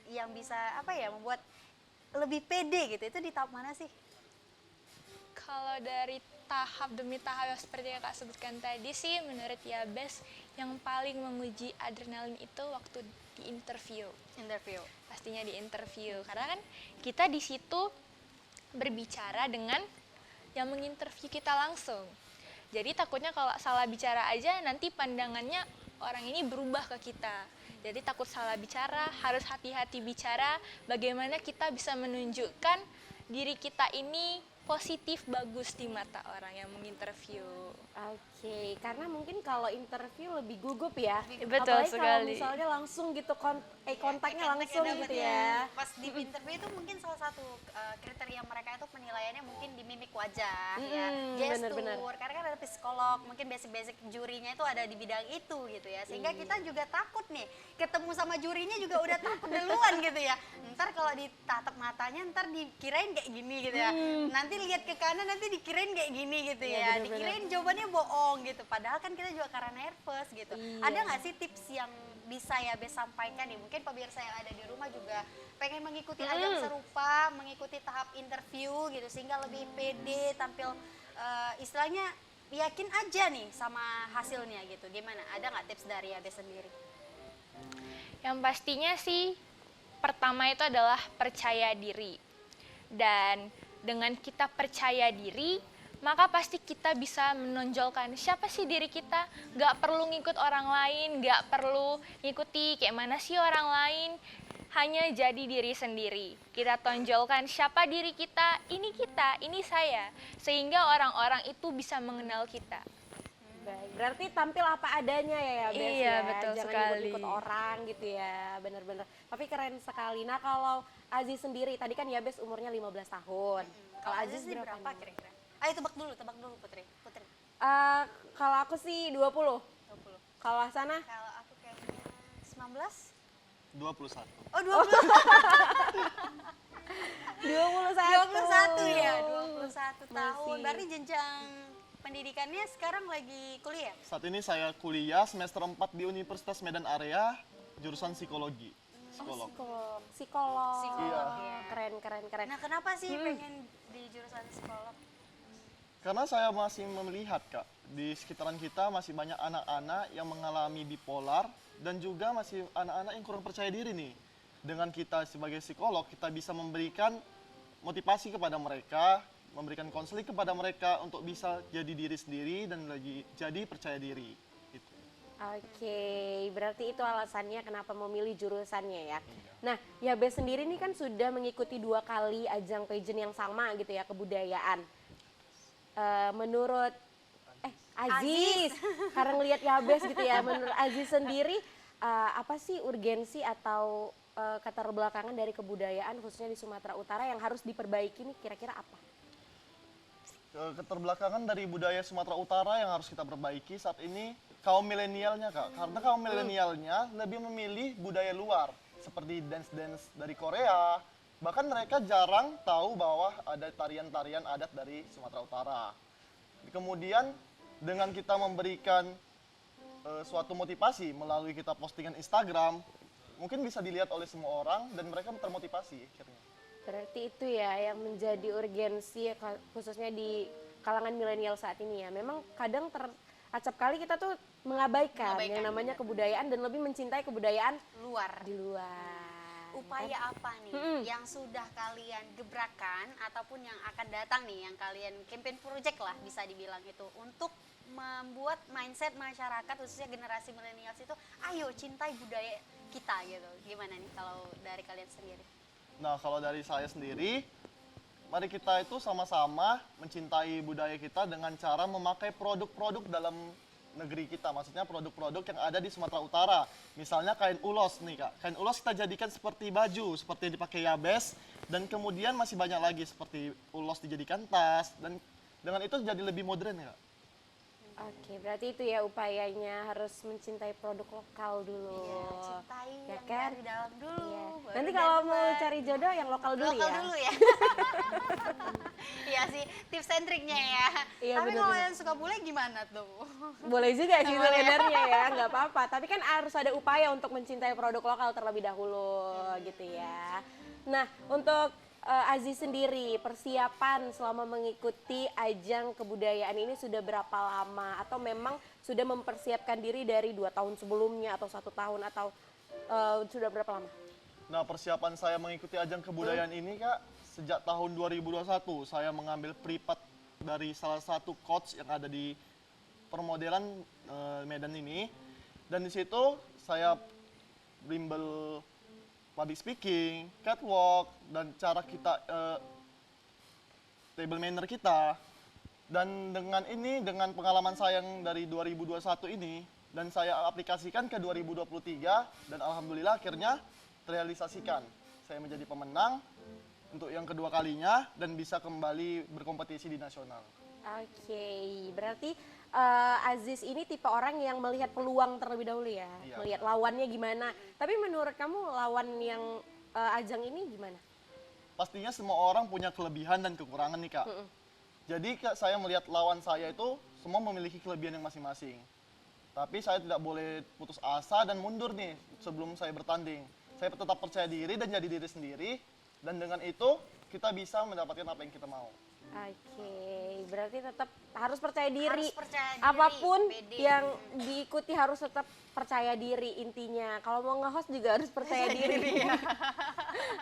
yang bisa apa ya membuat lebih pede gitu, itu di tahap mana sih? Kalau dari tahap demi tahap yang seperti yang Kak sebutkan tadi sih, menurut Yabes yang paling menguji adrenalin itu waktu di interview. Interview. Pastinya di interview, karena kan kita di situ berbicara dengan yang menginterview kita langsung. Jadi takutnya kalau salah bicara aja nanti pandangannya orang ini berubah ke kita. Jadi takut salah bicara, harus hati-hati bicara, bagaimana kita bisa menunjukkan diri kita ini positif, bagus di mata orang yang menginterview. Oke, karena mungkin kalau interview lebih gugup ya. Betul Apalagi kalau sekali. misalnya langsung gitu kontaknya Kontaknya langsung dapet gitu ya. Pas di interview itu mungkin salah satu kriteria mereka itu penilaiannya mungkin di mimik wajah, ya, gestur. bener-bener. Karena kan ada psikolog, mungkin basic-basic jurinya itu ada di bidang itu gitu ya. Sehingga kita juga takut nih, ketemu sama jurinya juga udah takut duluan gitu ya. Ntar kalau ditatap matanya ntar dikirain kayak gini gitu ya. Nanti lihat ke kanan nanti dikirain kayak gini gitu Iya, ya. bener-bener. Dikirain jawabannya bohong gitu. Padahal kan kita juga karena nervous gitu. Ada nggak sih tips yang bisa ya Bes sampaikan nih? Mungkin pemirsa yang ada di rumah juga pengen mengikuti ajang serupa, mengikuti tahap interview gitu sehingga lebih pede tampil istilahnya yakin aja nih sama hasilnya gitu. Gimana? Ada nggak tips dari Bes sendiri? Yang pastinya sih pertama itu adalah percaya diri. Dan dengan kita percaya diri, maka pasti kita bisa menonjolkan siapa sih diri kita. Gak perlu ngikut orang lain, gak perlu ngikuti kayak mana sih orang lain. Hanya jadi diri sendiri. Kita tonjolkan siapa diri kita, ini saya. Sehingga orang-orang itu bisa mengenal kita. Baik, berarti tampil apa adanya ya Bes Iya, ya. betul Jangan sekali. ikut orang gitu ya, bener-bener. Tapi keren sekali. Nah kalau Aziz sendiri, tadi kan ya Bes umurnya 15 tahun. Kalau Aziz sih berapa berapa nih? kira-kira? Ayo tebak dulu Putri. Kalau aku sih 20. 20. Kalau Hasanah? Kalau aku kayaknya 19. 21. Oh 20. 21 ya, 21 tahun. Masih. Berarti jenjang pendidikannya sekarang lagi kuliah? Saat ini saya kuliah semester 4 di Universitas Medan Area, jurusan psikologi. Psikolog. Psikolog. Psikolog, ya. Keren. Nah, kenapa sih pengen di jurusan psikolog? Karena saya masih melihat Kak, di sekitaran kita masih banyak anak-anak yang mengalami bipolar dan juga masih anak-anak yang kurang percaya diri nih. Dengan kita sebagai psikolog, kita bisa memberikan motivasi kepada mereka, memberikan konseling kepada mereka untuk bisa jadi diri sendiri dan lagi jadi percaya diri. Gitu. Oke, berarti itu alasannya kenapa memilih jurusannya ya. Nah, ya Bes sendiri nih kan sudah mengikuti 2 kali ajang pageant yang sama gitu ya, kebudayaan. Menurut Aziz, karena ngelihat Yabes gitu ya, menurut Aziz sendiri apa sih urgensi atau keterbelakangan dari kebudayaan khususnya di Sumatera Utara yang harus diperbaiki nih kira-kira apa? Keterbelakangan dari budaya Sumatera Utara yang harus kita perbaiki saat ini kaum milenialnya Kak. Karena kaum milenialnya lebih memilih budaya luar seperti dance-dance dari Korea. Bahkan mereka jarang tahu bahwa ada tarian-tarian adat dari Sumatera Utara. Kemudian dengan kita memberikan suatu motivasi melalui kita postingan Instagram, mungkin bisa dilihat oleh semua orang dan mereka termotivasi akhirnya. Berarti itu ya yang menjadi urgensi khususnya di kalangan milenial saat ini ya. Memang kadang acap kali kita tuh mengabaikan yang namanya kebudayaan dan lebih mencintai kebudayaan Luar. di luar. Upaya apa nih yang sudah kalian gebrakan ataupun yang akan datang nih yang kalian campaign project lah bisa dibilang itu untuk membuat mindset masyarakat khususnya generasi milenial itu ayo cintai budaya kita gitu. Gimana nih kalau dari kalian sendiri? Nah, kalau dari saya sendiri, mari kita itu sama-sama mencintai budaya kita dengan cara memakai produk-produk dalam negeri kita, maksudnya produk-produk yang ada di Sumatera Utara. Misalnya kain ulos nih Kak, kain ulos kita jadikan seperti baju, seperti yang dipakai Yabes, dan kemudian masih banyak lagi seperti ulos dijadikan tas, dan dengan itu jadi lebih modern ya Kak. Oke, berarti itu ya upayanya harus mencintai produk lokal dulu. Iya, cintai Ya yang kan? dari dalam dulu. Iya. baru Nanti dari kalau mau luar. cari jodoh yang lokal dulu Lokal ya. dulu ya. Iya sih, tips and triknya ya. Iya, Tapi kalau bener-bener. yang suka bule gimana tuh? Boleh juga sih Boleh ya. sebenarnya ya, nggak apa-apa. Tapi kan harus ada upaya untuk mencintai produk lokal terlebih dahulu gitu ya. Nah, untuk Aziz sendiri, persiapan selama mengikuti ajang kebudayaan ini sudah berapa lama? Atau memang sudah mempersiapkan diri dari 2 tahun sebelumnya atau 1 tahun atau sudah berapa lama? Nah, persiapan saya mengikuti ajang kebudayaan ini Kak, sejak tahun 2021 saya mengambil privat dari salah satu coach yang ada di permodelan Medan ini. Dan di situ saya bimbel public speaking, catwalk, dan cara kita table manner kita. Dan dengan pengalaman saya yang dari 2021 ini, dan saya aplikasikan ke 2023, dan alhamdulillah akhirnya terrealisasikan. Saya menjadi pemenang untuk yang kedua kalinya dan bisa kembali berkompetisi di nasional. Oke, berarti Aziz ini tipe orang yang melihat peluang terlebih dahulu ya, Iya. melihat lawannya gimana. Tapi menurut kamu lawan yang ajang ini gimana? Pastinya semua orang punya kelebihan dan kekurangan nih Kak. Jadi Kak, saya melihat lawan saya itu semua memiliki kelebihan yang masing-masing. Tapi saya tidak boleh putus asa dan mundur nih sebelum saya bertanding. Saya tetap percaya diri dan jadi diri sendiri. Dan dengan itu kita bisa mendapatkan apa yang kita mau. Oke, berarti tetap harus percaya diri. Harus percaya diri, Apapun pede. yang diikuti harus tetap percaya diri intinya. Kalau mau nge-host juga harus percaya diri.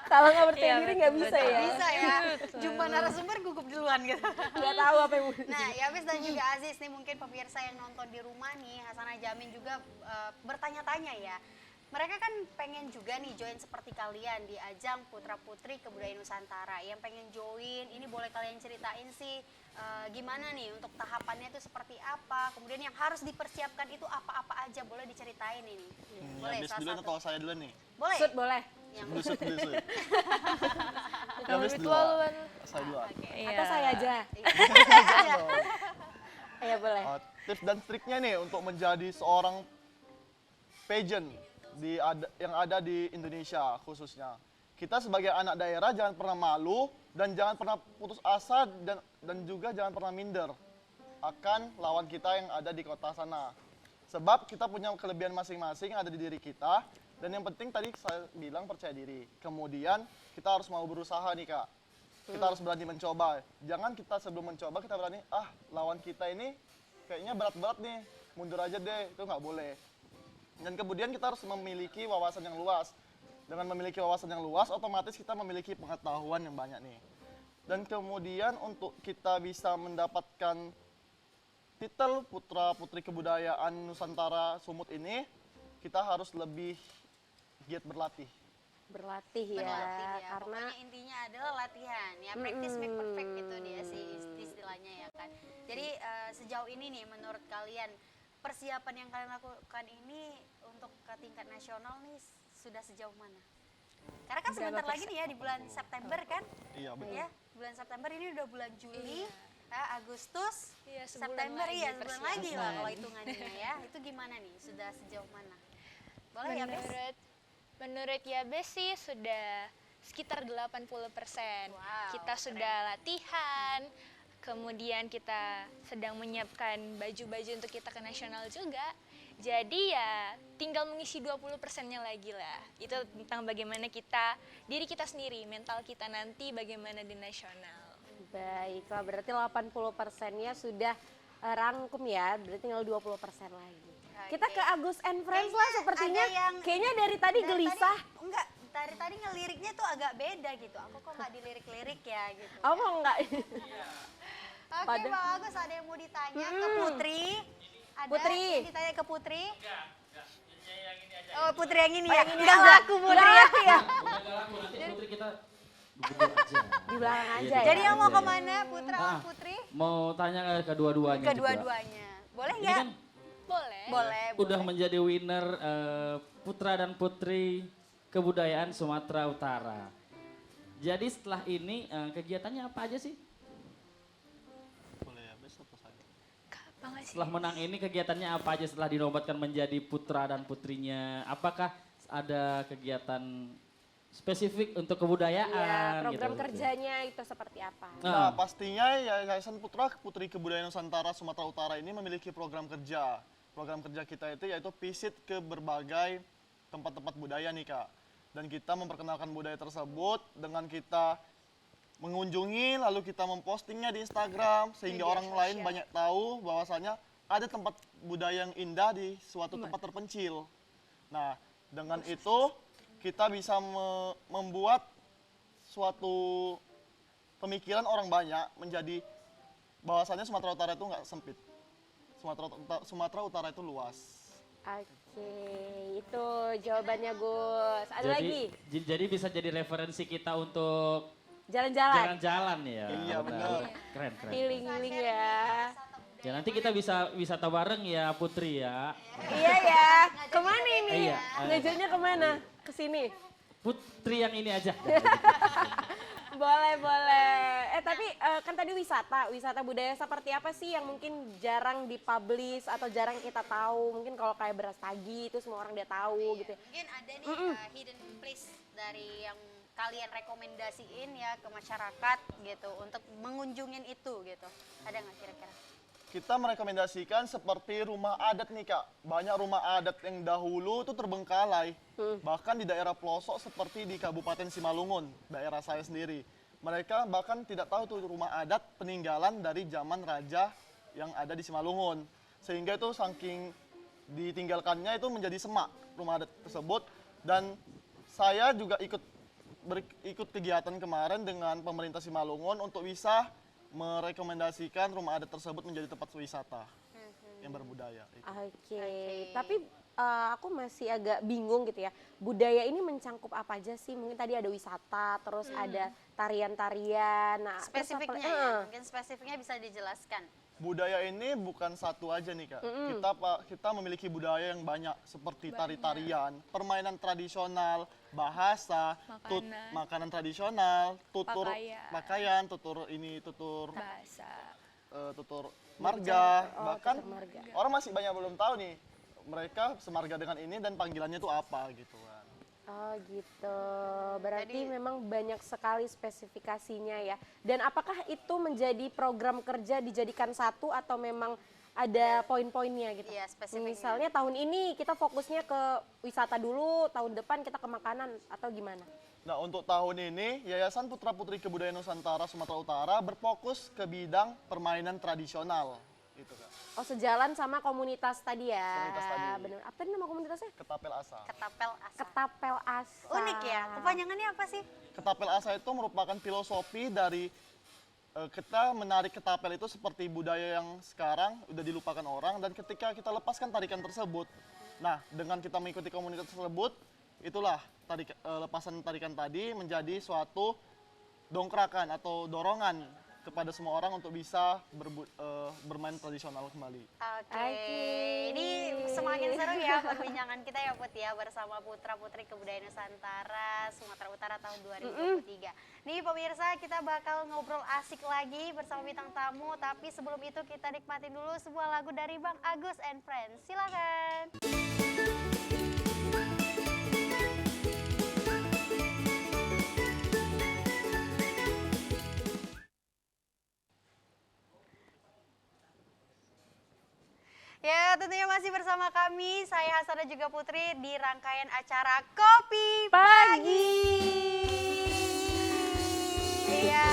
Kalau nggak percaya diri nggak bisa ya. Bisa ya, jumpa narasumber gugup duluan gitu. Nggak tahu apa yang mau. Nah, Yabes dan juga Aziz nih, mungkin pemirsa yang nonton di rumah nih, Hasanah Jamin juga bertanya-tanya ya. Mereka kan pengen juga nih join seperti kalian di ajang Putra Putri Kebudayaan Nusantara. Yang pengen join, ini boleh kalian ceritain sih gimana nih untuk tahapannya itu seperti apa. Kemudian yang harus dipersiapkan itu apa-apa aja, boleh diceritain ini. Boleh Habis salah duluan satu. atau saya duluan nih? Boleh. Sud boleh. Yang Dusut. Kalau Habis ritual duluan. duluan. Saya duluan. Atau saya aja. Ya boleh. Tips dan triknya nih untuk menjadi seorang pageant yang ada di Indonesia khususnya. Kita sebagai anak daerah jangan pernah malu dan jangan pernah putus asa dan juga jangan pernah minder akan lawan kita yang ada di kota sana. Sebab kita punya kelebihan masing-masing yang ada di diri kita dan yang penting tadi saya bilang percaya diri. Kemudian kita harus mau berusaha nih Kak. Kita harus berani mencoba. Jangan kita sebelum mencoba kita berani, lawan kita ini kayaknya berat-berat nih, mundur aja deh, itu nggak boleh. Dan kemudian kita harus memiliki wawasan yang luas. Dengan memiliki wawasan yang luas, otomatis kita memiliki pengetahuan yang banyak nih. Dan kemudian untuk kita bisa mendapatkan titel Putra Putri Kebudayaan Nusantara Sumut ini, kita harus lebih giat berlatih. Berlatih ya, Berlatih ya. karena Pokoknya intinya adalah latihan ya, practice make perfect itu dia sih istilahnya ya kan. Jadi sejauh ini nih menurut kalian persiapan yang kalian lakukan ini untuk ke tingkat nasional nih sudah sejauh mana? Karena kan sebentar lagi nih ya di bulan September kan? Iya betul. Ya, bulan September ini udah bulan Juli, Agustus, Iya, sebulan September lagi ya sebulan lagi lah persiapan. kalau hitungannya ya. Itu gimana nih? Sudah sejauh mana? Boleh ya, Bes? Menurut Yabes sih sudah sekitar 80%. Wow, Kita keren. sudah latihan, kemudian kita sedang menyiapkan baju-baju untuk kita ke nasional juga. Jadi ya tinggal mengisi 20%-nya lagi lah. Itu tentang bagaimana diri kita sendiri, mental kita nanti bagaimana di nasional. baiklah berarti 80%-nya sudah rangkum ya, berarti tinggal 20% lagi. Kita ke Agus and Friends lah Kayaknya sepertinya. ada yang- Kayaknya dari tadi Dari gelisah. tadi, enggak, dari tadi ngeliriknya tuh agak beda gitu. Aku kok nggak dilirik-lirik ya gitu. Apa enggak? Oke, pada- Bang Agus ada yang mau ditanya ke Putri. Ada Putri. yang ditanya ke Putri? Oh, Putri yang ini ya. yang ini Nggak aja. laku Putri ya. ya. Nanti Putri kita berdua aja. Di belakang aja Iya, ya. Jadi yang mau Aja ya. kemana Putra Ah, Putri? Mau tanya ke kedua-duanya juga. Kedua-duanya. Boleh Ini nggak? kan Boleh. Boleh. udah boleh. menjadi winner Putra dan Putri Kebudayaan Sumatera Utara. Jadi setelah ini kegiatannya apa aja sih? Boleh ya, Bes atau saya? Bang Aziz. Setelah menang ini kegiatannya apa aja setelah dinobatkan menjadi putra dan putrinya? Apakah ada kegiatan spesifik untuk kebudayaan? Iya, program gitu? kerjanya itu seperti apa? Nah, pastinya Yayasan Putra Putri Kebudayaan Nusantara Sumatera Utara ini memiliki program kerja. Program kerja kita itu yaitu visit ke berbagai tempat-tempat budaya nih Kak. Dan kita memperkenalkan budaya tersebut dengan kita mengunjungi lalu kita mempostingnya di Instagram sehingga Media orang lain sosial. banyak tahu bahwasanya ada tempat budaya yang indah di suatu tempat terpencil. Nah, dengan itu kita bisa membuat suatu pemikiran orang banyak menjadi bahwasanya Sumatera Utara itu nggak sempit. Sumatera Utara itu luas. Oke, itu jawabannya Gus. Ada lagi? Jadi bisa jadi referensi kita untuk Jalan-jalan, jalan-jalan ya. Iya, benar. Keren, keren. healing-healing ya. Ya nanti kita bisa wisata bareng ya Putri ya. Iya ya. Kemana ini? Iya. Ngajaknya kemana? Ke sini. Putri yang ini aja. Boleh, boleh. Tapi kan tadi wisata budaya seperti apa sih yang mungkin jarang dipublish atau jarang kita tahu? Mungkin kalau kayak Brastagi itu semua orang dia tahu gitu. Mungkin ada nih hidden place dari yang kalian rekomendasiin ya ke masyarakat gitu untuk mengunjungin itu gitu. Ada nggak kira-kira? Kita merekomendasikan seperti rumah adat nih Kak. Banyak rumah adat yang dahulu itu terbengkalai. Bahkan di daerah pelosok seperti di Kabupaten Simalungun, daerah saya sendiri. Mereka bahkan tidak tahu tuh rumah adat peninggalan dari zaman raja yang ada di Simalungun. Sehingga itu saking ditinggalkannya itu menjadi semak rumah adat tersebut. Dan saya juga ikut kegiatan kemarin dengan pemerintah Simalungun untuk bisa merekomendasikan rumah adat tersebut menjadi tempat wisata yang berbudaya. Oke. Tapi aku masih agak bingung gitu ya. Budaya ini mencangkup apa aja sih? Mungkin tadi ada wisata, terus ada tarian-tarian. Nah, terus apa Spesifiknya lagi? ya, mungkin spesifiknya bisa dijelaskan. Budaya ini bukan satu aja nih Kak. Kita memiliki budaya yang banyak seperti tari-tarian, permainan tradisional, bahasa, makanan tradisional, tutur pakaian, tutur Bahasa. tutur marga, bahkan tutur marga. orang masih banyak belum tahu nih mereka semarga dengan ini dan panggilannya itu apa gitu kan. Oh gitu, berarti memang banyak sekali spesifikasinya ya. Dan apakah itu menjadi program kerja dijadikan satu atau memang ada poin-poinnya gitu? Iya, spesifiknya. Misalnya tahun ini kita fokusnya ke wisata dulu, tahun depan kita ke makanan atau gimana? Nah untuk tahun ini Yayasan Putra Putri Kebudayaan Nusantara Sumatera Utara berfokus ke bidang permainan tradisional. Gitu Kak. Oh sejalan sama komunitas tadi ya? Komunitas tadi. Bener. Apa tadi nama komunitasnya? Ketapel Asa. Ketapel asa. Ketapel Asa. Unik ya, kepanjangannya apa sih? Ketapel Asa itu merupakan filosofi dari kita menarik ketapel itu seperti budaya yang sekarang udah dilupakan orang dan ketika kita lepaskan tarikan tersebut. Nah, dengan kita mengikuti komunitas tersebut, itulah lepasan tarikan tadi menjadi suatu dongkrakan atau dorongan kepada semua orang untuk bisa bermain tradisional kembali. Oke, ini semakin seru ya perbincangan kita ya Put ya bersama Putra Putri Kebudayaan Nusantara Sumatera Utara tahun 2023. Nih pemirsa kita bakal ngobrol asik lagi bersama bintang tamu, tapi sebelum itu kita nikmatin dulu sebuah lagu dari Bang Agus and Friends. Silakan. Ya, tentunya masih bersama kami, saya Hasana juga Putri di rangkaian acara Kopi Pagi. Iya,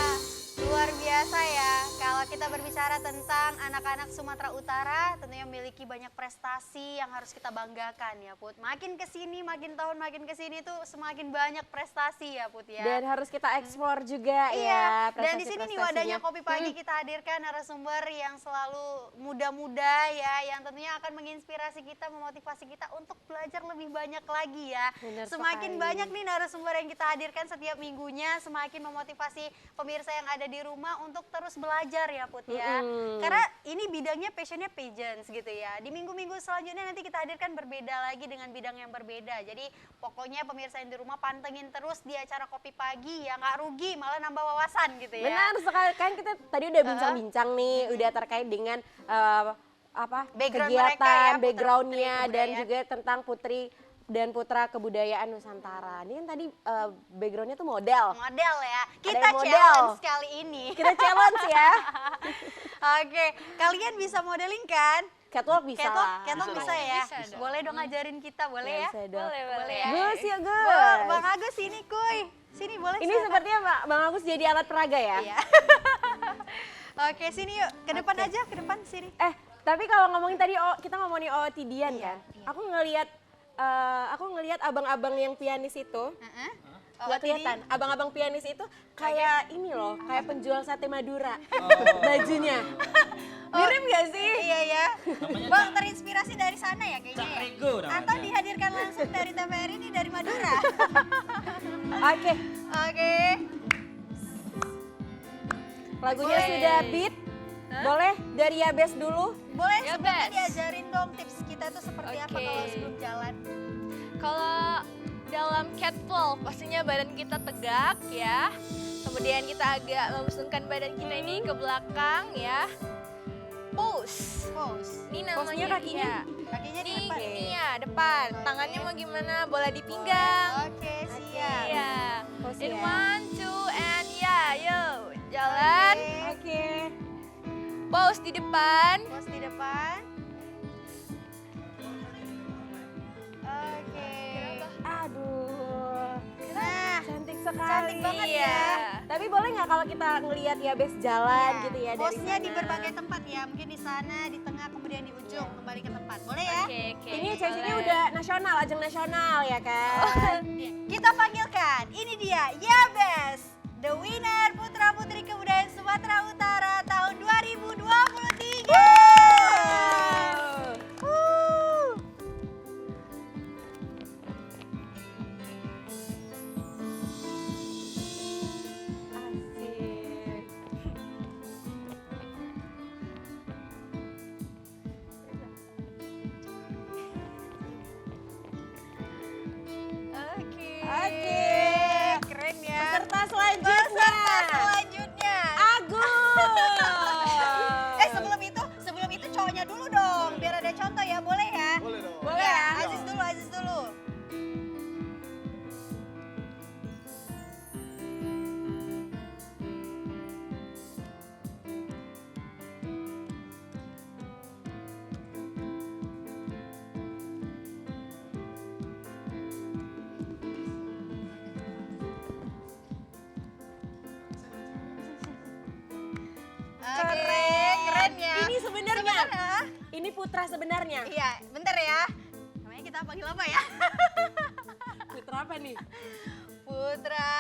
luar biasa ya. Kalau kita berbicara tentang anak-anak Sumatera Utara, tentunya memiliki banyak prestasi yang harus kita banggakan ya Put. Makin kesini, makin tahun makin kesini tuh semakin banyak prestasi ya Put ya. Dan harus kita eksplor juga Iya, ya. dan di sini nih wadahnya prestasi-prestasinya. Kopi Pagi kita hadirkan narasumber yang selalu muda-muda ya, yang tentunya akan menginspirasi kita, memotivasi kita untuk belajar lebih banyak lagi ya. Benar Semakin sekali. banyak nih narasumber yang kita hadirkan setiap minggunya, semakin memotivasi pemirsa yang ada di rumah untuk terus belajar ya Put ya. Karena ini bidangnya passionnya pageants gitu ya. Di minggu-minggu selanjutnya nanti kita hadirkan berbeda lagi dengan bidang yang berbeda. Jadi pokoknya pemirsa yang di rumah pantengin terus di acara Kopi Pagi ya, nggak rugi malah nambah wawasan gitu ya. Benar sekali, kan kita tadi udah bincang-bincang nih, udah terkait dengan Background kegiatan, mereka ya, Putra backgroundnya Putri dan Kebudayaan. juga tentang Putri dan Putra Kebudayaan Nusantara. Ini kan tadi backgroundnya tuh model. Model ya, kita yang model. challenge kali ini. Kita challenge ya. Oke, kalian bisa modeling kan? Catwalk bisa lah. Catwalk Bisa bisa dong. ya? Bisa dong. Boleh dong ngajarin kita, boleh ya? Bisa dong. Boleh ya. Gus ya Bu, Gus. Bang Agus sini kuy. Sini boleh Ini silakan. sepertinya Bang Agus jadi alat peraga ya? Iya. Oke, sini yuk. Ke depan Oke. aja, ke depan sini. Tapi kalau ngomongin tadi, kita ngomongin OOTD-an Iya, kan? iya. Aku ngelihat abang-abang yang pianis itu, Heeh. nggak kelihatan. Abang-abang pianis itu kayak ini loh, kayak penjual sate Madura. Bajunya. Mirip gak sih? Iya ya. Namanya Bang terinspirasi dari sana ya kayaknya Cak ya? Rego namanya. Atau dihadirkan langsung dari TVRI ini dari Madura. Oke, Oke. lagunya Boleh. sudah beat. Boleh dari Yabes dulu. Boleh Ya, sebelumnya Bes. diajarin dong tips kita tuh seperti apa Oke. kalau sebelum jalan. Kalau dalam catwalk pastinya badan kita tegak ya. Kemudian kita agak membusungkan badan kita ini ke belakang ya. Pose. Pose. Ini Pose-nya namanya kakinya? Kakinya di Ini, depan. ini ya depan. Tangannya mau gimana? Bola di pinggang. Oke, siap. Iya. Pose In ya. 1, 2, and ya, yo. Jalan. Oke. Pose di depan. Pose di depan. Oke. Aduh, Nah, cantik sekali. cantik banget Iya. ya. Tapi boleh nggak kalau kita ngelihat Yabes jalan Iya. gitu ya dari Pose-nya di sana? berbagai tempat ya. Mungkin di sana, di tengah, kemudian di ujung, kembali ke tempat. Boleh ya? Oke, oke. Ini cewek-ceweknya boleh. udah nasional, ajang nasional ya kan? Iya. Kita panggilkan, ini dia Yabes, the winner Putra Putri Kebudayaan Sumatera Utara tahun 2023. Wuh. Asik. Oke. Oke. Keren ya. Peserta selanjutnya. Peserta selanjutnya. Agus. Sebelum itu cowoknya dulu dong, biar ada contoh ya, boleh ya? Boleh dong. Boleh Ya, ya? Aziz dulu, Aziz dulu. Keren ya. Ini sebenarnya. Sebenarnya. Ini putra sebenarnya. Iya, bentar ya. Namanya kita panggil apa ya? Putra apa nih? Putra.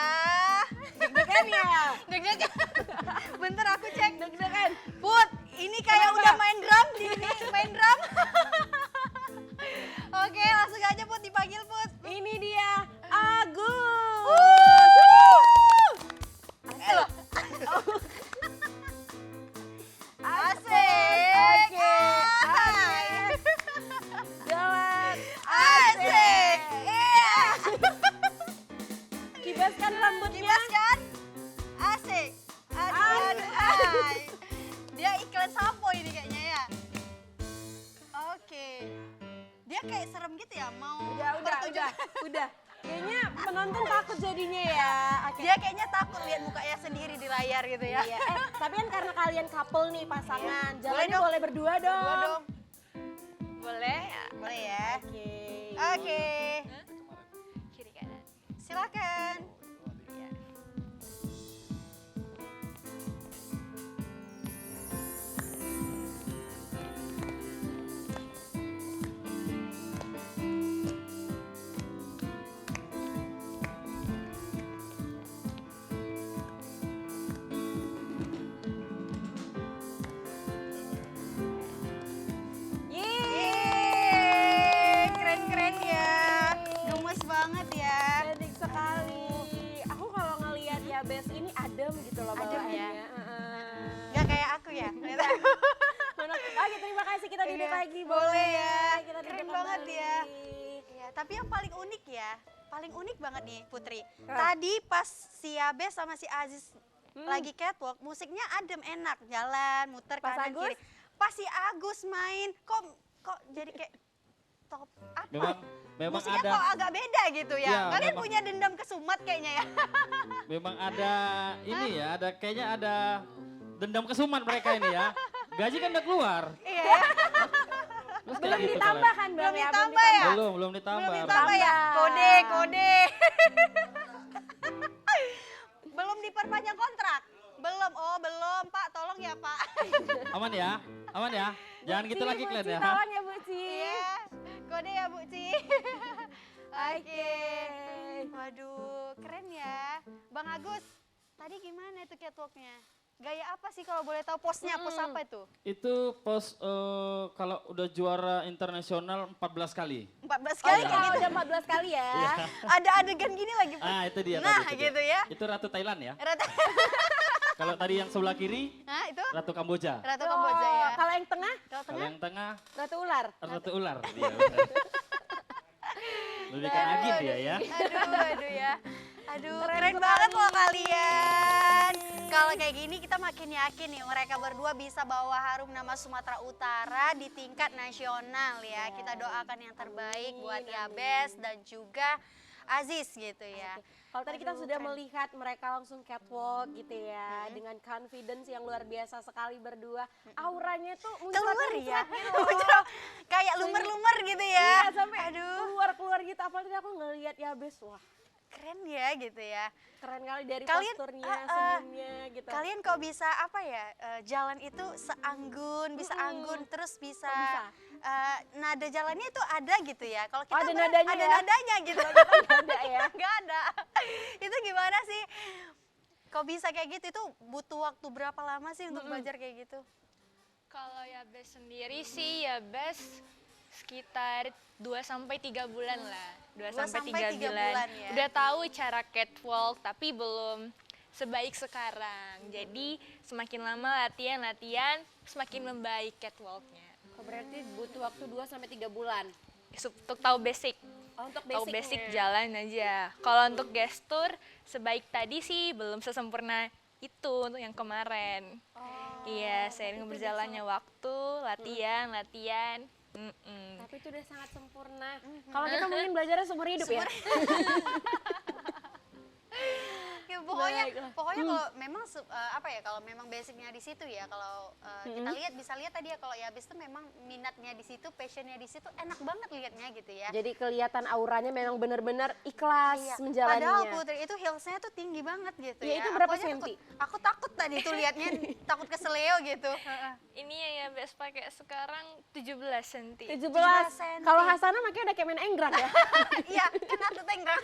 Deg-degan ya? Deg-degan. Bentar aku cek. Deg-degan. Put, ini kayak Kenapa? udah main drum di sini, main drum. Oke, langsung aja Put dipanggil Put. Ini dia Agus. Asik. Oke, Hai. Jalan. Asik. Iya. Kibaskan rambutnya. Kibas kan? Asik. Aduh, hai. Dia iklan sampo ini kayaknya ya. Oke. Dia kayak serem gitu ya, mau Udah. Kayaknya penonton takut jadinya ya. Oke. Dia kayaknya takut lihat mukanya sendiri di layar gitu ya. Iya. Tapi kan karena kalian couple nih pasangan, Iya. jalannya dong. boleh berdua dong. Berdua dong. Boleh ya? Boleh ya. Oke. Oke. Kiri kanan. Silakan. Yeay, keren-keren ya. Gemes banget ya. Cantik sekali. Aku kalau ngelihat Yabes ini adem gitu loh Adem ya? bawaannya. Heeh. Gak kayak aku ya. Oke, terima kasih kita duduk Iya, lagi. boleh ya. Kita Keren duduk banget kembali. ya. Iya, tapi yang paling unik ya, paling unik banget nih Putri. Tadi pas si Yabes sama si Aziz lagi catwalk, musiknya adem enak, jalan, muter Pas kanan Agus? kiri. Pas si Agus main, kok jadi kayak top apa? Memang Musiknya ada kok agak beda gitu ya. Iya, Kalian memang. punya dendam kesumat kayaknya ya. memang ada ini ya, ada kayaknya ada dendam kesumat mereka ini ya. Gaji kan udah keluar. Iya ya. Terus Belum kayak gitu ditambah kalian. kan Bang Belum ya? ditambah ya? Belum ditambah. Belum ditambah ya? Kode, kode. Belum diperpanjang kontrak? Belum, oh belum Pak, tolong ya Pak. Aman ya? Aman ya? Jangan gitu lagi Bu kalian Ci, ya. tolong ya Bu Ci. Iya, kode ya Bu Ci. Oke. Waduh, keren ya. Bang Agus, tadi gimana itu catwalknya? Gaya apa sih kalau boleh tahu posnya? Pos apa itu? Itu pos kalau udah juara internasional 14 kali. 14 Oh kali ini kayak kalau gitu. udah 14 kali ya. Ada adegan gini lagi Pak. Ah itu dia Nah, tadi. gitu ya. Itu Ratu Thailand ya. Ratu, Kalau tadi yang sebelah kiri nah itu Ratu Kamboja. Ratu Kamboja ya. Kalau yang tengah, Kalau Kalau tengah? yang tengah Ratu Ular. Ratu Ular. Dia, benar. Lebih kan agit dia ya. Aduh ya. Aduh, keren banget loh kalian. Kalau kayak gini kita makin yakin nih mereka berdua bisa bawa harum nama Sumatera Utara di tingkat nasional ya. Kita doakan yang terbaik buat Yabes dan juga Aziz gitu ya. Kalau tadi kita Aduh, sudah keren. melihat mereka langsung catwalk gitu ya, dengan confidence yang luar biasa sekali berdua. Auranya tuh Keluar ya. muncrat gitu loh. Kayak lumer-lumer gitu ya. Iya, sampai Aduh, keluar gitu. Apalagi aku ngelihat Yabes, wah keren ya gitu ya. keren kali dari Kalian, posturnya, senyumnya gitu. Kalian kok bisa apa ya jalan itu seanggun, bisa anggun, terus bisa, Kok bisa? nada jalannya itu ada gitu ya. Kalau kita ada mah nadanya ada ya? nadanya gitu. Nggak ada ya. Nggak ada. Itu gimana sih? Kok bisa kayak gitu? Itu butuh waktu berapa lama sih untuk belajar kayak gitu? Kalau Yabes sendiri sih Yabes sekitar 2-3 bulan lah. 2-3 bulan. ya. Udah tahu cara catwalk tapi belum sebaik sekarang. Jadi semakin lama latihan, semakin membaik catwalknya. Oh, berarti butuh waktu 2-3 bulan. Untuk tahu basic. Oh, untuk Tahu basic basicnya. jalan aja. Kalau untuk gestur sebaik tadi sih belum sesempurna itu untuk yang kemarin. Iya, seiring berjalannya waktu, latihan. Tapi itu udah sangat sempurna. Kalau kita mungkin belajarnya seumur hidup ya. Ya, pokoknya Baiklah. kalau memang apa ya, kalau memang basicnya di situ ya, kalau kita bisa lihat tadi ya, kalau Yabes tuh memang minatnya di situ, passionnya di situ, enak banget liatnya gitu ya. Jadi kelihatan auranya memang benar-benar ikhlas Iya. menjalaninya. Padahal Putri itu heelsnya tuh tinggi banget gitu Iya, ya. itu berapa Aku aja senti? Aku takut tadi tuh liatnya, takut keseleo gitu. Ini yang Yabes pakai sekarang 17 cm. 17. 17 senti. Kalau Hasanah makanya udah kayak main enggrang ya. Iya, kan atlet tenggelam.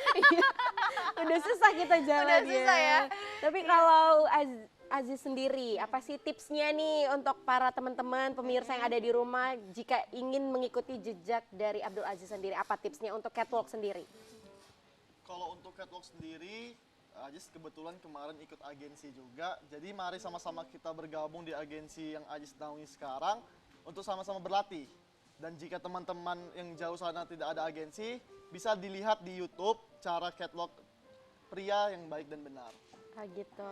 Udah susah kita jalan Udah susah ya. Tapi kalau Aziz sendiri, apa sih tipsnya nih untuk para teman-teman pemirsa yang ada di rumah jika ingin mengikuti jejak dari Abdul Aziz sendiri? Apa tipsnya untuk catwalk sendiri? Kalau untuk catwalk sendiri, Ajis kebetulan kemarin ikut agensi juga. Jadi mari sama-sama kita bergabung di agensi yang Ajis naungi sekarang untuk sama-sama berlatih. Dan jika teman-teman yang jauh sana tidak ada agensi, bisa dilihat di YouTube cara catwalk pria yang baik dan benar. Ah gitu.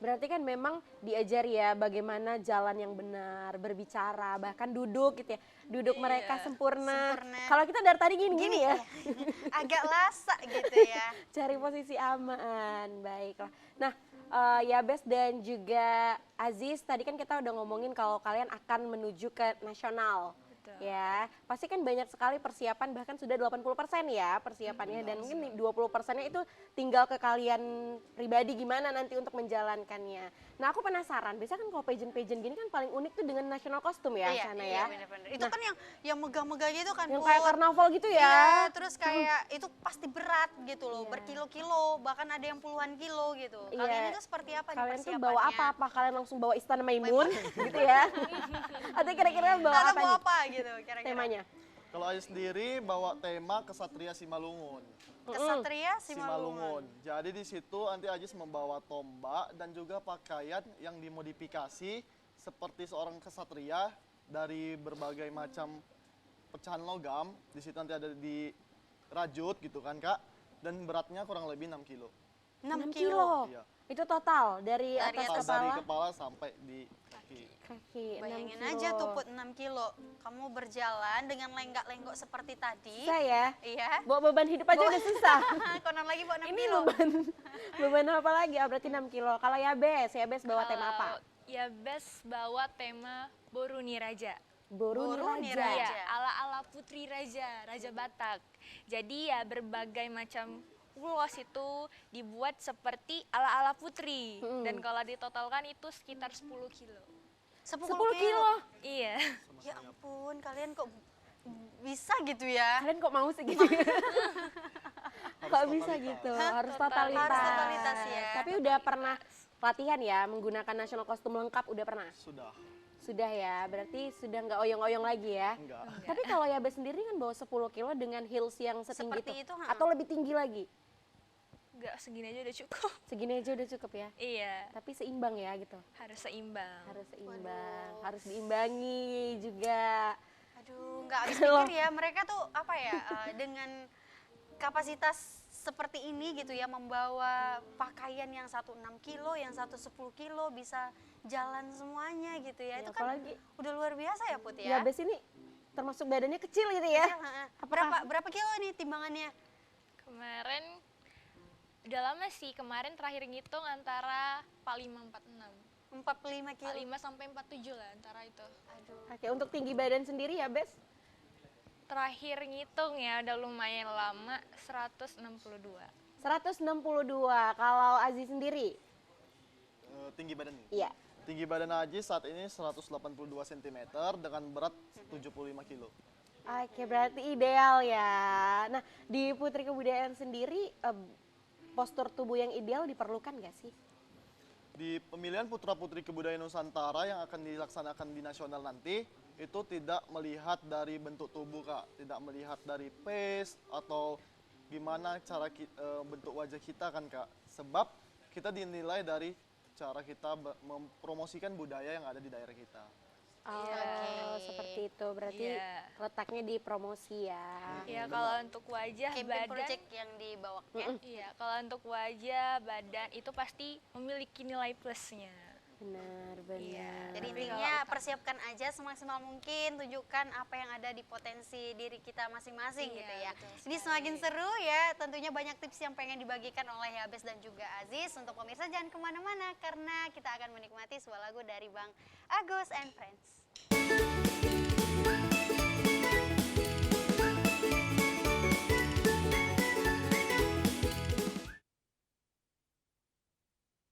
Berarti kan memang diajari ya bagaimana jalan yang benar, berbicara, bahkan duduk gitu ya. Duduk mereka sempurna. Sempurna. Kalau kita dari tadi gini ya. Agak lasa gitu ya. Cari posisi aman. Baiklah. Nah, Yabes dan juga Aziz, tadi kan kita udah ngomongin kalau kalian akan menuju ke nasional. Ya, pasti kan banyak sekali persiapan, bahkan sudah 80% ya persiapannya, dan mungkin 20%-nya itu tinggal ke kalian pribadi gimana nanti untuk menjalankannya. Nah, aku penasaran, biasanya kan kalau pageant-pageant gini kan paling unik tuh dengan national costume ya sana ya. Bener-bener. Itu kan yang megah-megah gitu kan, Yang Put. kayak karnaval gitu ya. Iya, terus kayak itu pasti berat gitu loh, berkilo-kilo, bahkan ada yang puluhan kilo gitu. Iya. Kalian itu seperti apa nih Kalian tuh persiapannya? bawa apa? Kalian langsung bawa Istana Maimun gitu ya? Atau kira-kira bawa Atau apa mau nih apa gitu kira-kira? temanya? Kalau Ajis sendiri bawa tema Kesatria Simalungun. Kesatria Simalungun. Jadi di situ nanti Ajis membawa tombak dan juga pakaian yang dimodifikasi seperti seorang kesatria dari berbagai macam pecahan logam. Di situ nanti ada dirajut gitu kan Kak. Dan beratnya kurang lebih 6 kilo. 6 kilo. Iya. Itu total dari atas atas kepala? Dari kepala sampai di kaki. Kaki. 6 Bayangin kilo. aja tuh Put, 6 kilo. Kamu berjalan dengan lenggak-lenggok seperti tadi. Saya Iya. bawa beban hidup aja udah susah. Konon lagi bawa 6 Ini kilo. beban apa lagi? Ah, berarti 6 kilo. Kalau Yabes bawa tema apa? Yabes bawa tema Boruni Raja. Boruni Raja. Raja. Iya, ala-ala putri raja, Raja Batak. Jadi ya berbagai macam ulos itu dibuat seperti ala-ala putri. Dan kalau ditotalkan itu sekitar 10 kilo. 10 10 kilo. Iya. Ya ampun, kalian kok bisa gitu ya? Kalian kok mau segitu? Kok bisa gitu? Harus totalitas. Harus totalitas ya. Tapi udah pernah latihan ya menggunakan national kostum lengkap, udah pernah? Sudah. Sudah ya, berarti sudah nggak oyong-oyong lagi ya? Enggak. Tapi kalau Yabes sendiri kan bawa 10 kilo dengan heels yang setinggi Seperti itu, ha. atau lebih tinggi lagi? Enggak, segini aja udah cukup. Segini aja udah cukup ya? Iya, Tapi seimbang ya gitu? harus seimbang. Harus seimbang, harus diimbangi juga. Aduh, nggak habis pikir ya. Mereka tuh apa ya, dengan kapasitas seperti ini gitu ya, membawa pakaian yang satu 6 kilo, yang satu 10 kilo, bisa jalan semuanya gitu ya. Ya, Itu kan apalagi udah luar biasa ya Put ya. Yabes ini termasuk badannya kecil gitu ya? Kecil, ha-ha. Berapa kilo nih timbangannya? Kemarin udah lama sih, kemarin terakhir ngitung antara 45 46. 45 kilo. 45 sampai 47 lah antara itu. Aduh. Oke, untuk tinggi badan sendiri Yabes? Terakhir ngitung ya udah lumayan lama 162. 162. Kalau Aziz sendiri? Tinggi badan nih. Iya. Tinggi badan Ajis saat ini 182 cm dengan berat 75 kilo. Oke, berarti ideal ya. Nah, di Putri Kebudayaan sendiri, postur tubuh yang ideal diperlukan nggak sih? Di pemilihan putra-putri kebudayaan Nusantara yang akan dilaksanakan di nasional nanti, itu tidak melihat dari bentuk tubuh Kak, tidak melihat dari pace atau gimana cara bentuk wajah kita kan Kak. Sebab kita dinilai dari cara kita mempromosikan budaya yang ada di daerah kita. Oh, seperti itu. Berarti Iya. letaknya di promosi ya. Ya kalau untuk wajah, Campaign badan, project yang dibawakan. iya kalau untuk wajah, badan itu pasti memiliki nilai plusnya. Benar, Iya. benar. Jadi Tapi intinya kalau- persiapkan aja semaksimal mungkin, tunjukkan apa yang ada di potensi diri kita masing-masing Iya, gitu ya. betul Ini semakin seru ya, tentunya banyak tips yang pengen dibagikan oleh Yabes dan juga Aziz. Untuk pemirsa jangan kemana-mana karena kita akan menikmati sebuah lagu dari Bang Agus and Friends.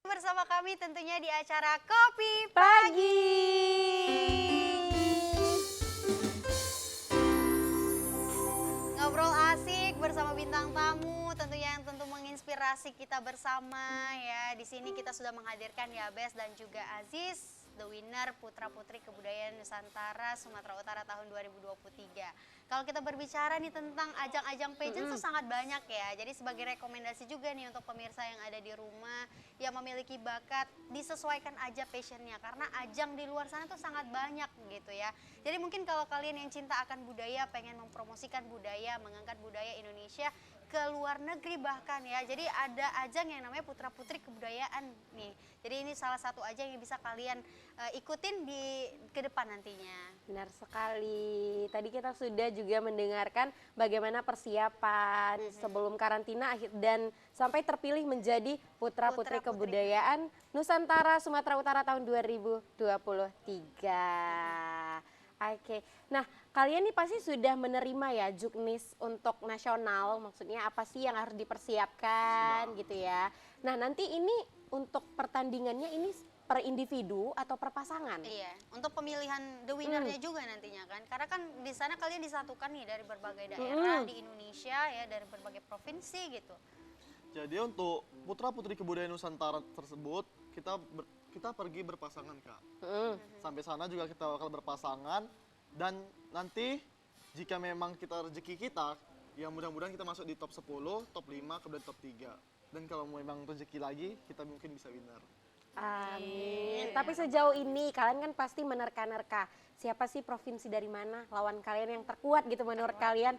Bersama kami tentunya di acara Kopi Pagi. Ngobrol asik bersama bintang tamu, tentunya yang tentu menginspirasi kita bersama ya. Di sini kita sudah menghadirkan Yabes dan juga Aziz, the winner Putra Putri Kebudayaan Nusantara Sumatera Utara tahun 2023. Kalau kita berbicara nih tentang ajang-ajang pageant tuh sangat banyak ya. Jadi sebagai rekomendasi juga nih untuk pemirsa yang ada di rumah yang memiliki bakat, disesuaikan aja passionnya karena ajang di luar sana tuh sangat banyak gitu ya. Jadi mungkin kalau kalian yang cinta akan budaya, pengen mempromosikan budaya, mengangkat budaya Indonesia ke luar negeri bahkan ya. Jadi ada ajang yang namanya Putra Putri Kebudayaan nih. Jadi ini salah satu ajang yang bisa kalian ikutin di ke depan nantinya. Benar sekali. Tadi kita sudah juga mendengarkan bagaimana persiapan sebelum karantina dan sampai terpilih menjadi Putra-Putri Putra-putri Kebudayaan Nusantara Sumatera Utara tahun 2023. Oke, nah kalian nih pasti sudah menerima ya juknis untuk nasional, maksudnya apa sih yang harus dipersiapkan gitu ya. Nah nanti ini untuk pertandingannya ini per individu atau per pasangan? Iya, untuk pemilihan the winner-nya juga nantinya kan. Karena kan di sana kalian disatukan nih dari berbagai daerah di Indonesia ya, dari berbagai provinsi gitu. Jadi untuk putra-putri kebudayaan Nusantara tersebut, kita pergi berpasangan Kak. Sampai sana juga kita bakal berpasangan dan nanti jika memang kita rezeki kita, ya mudah-mudahan kita masuk di top 10, top 5, kemudian top 3. Dan kalau memang rezeki lagi, kita mungkin bisa winner. Amin. Tapi sejauh ini kalian kan pasti menerka-nerka. Siapa sih provinsi dari mana lawan kalian yang terkuat gitu menurut kalian?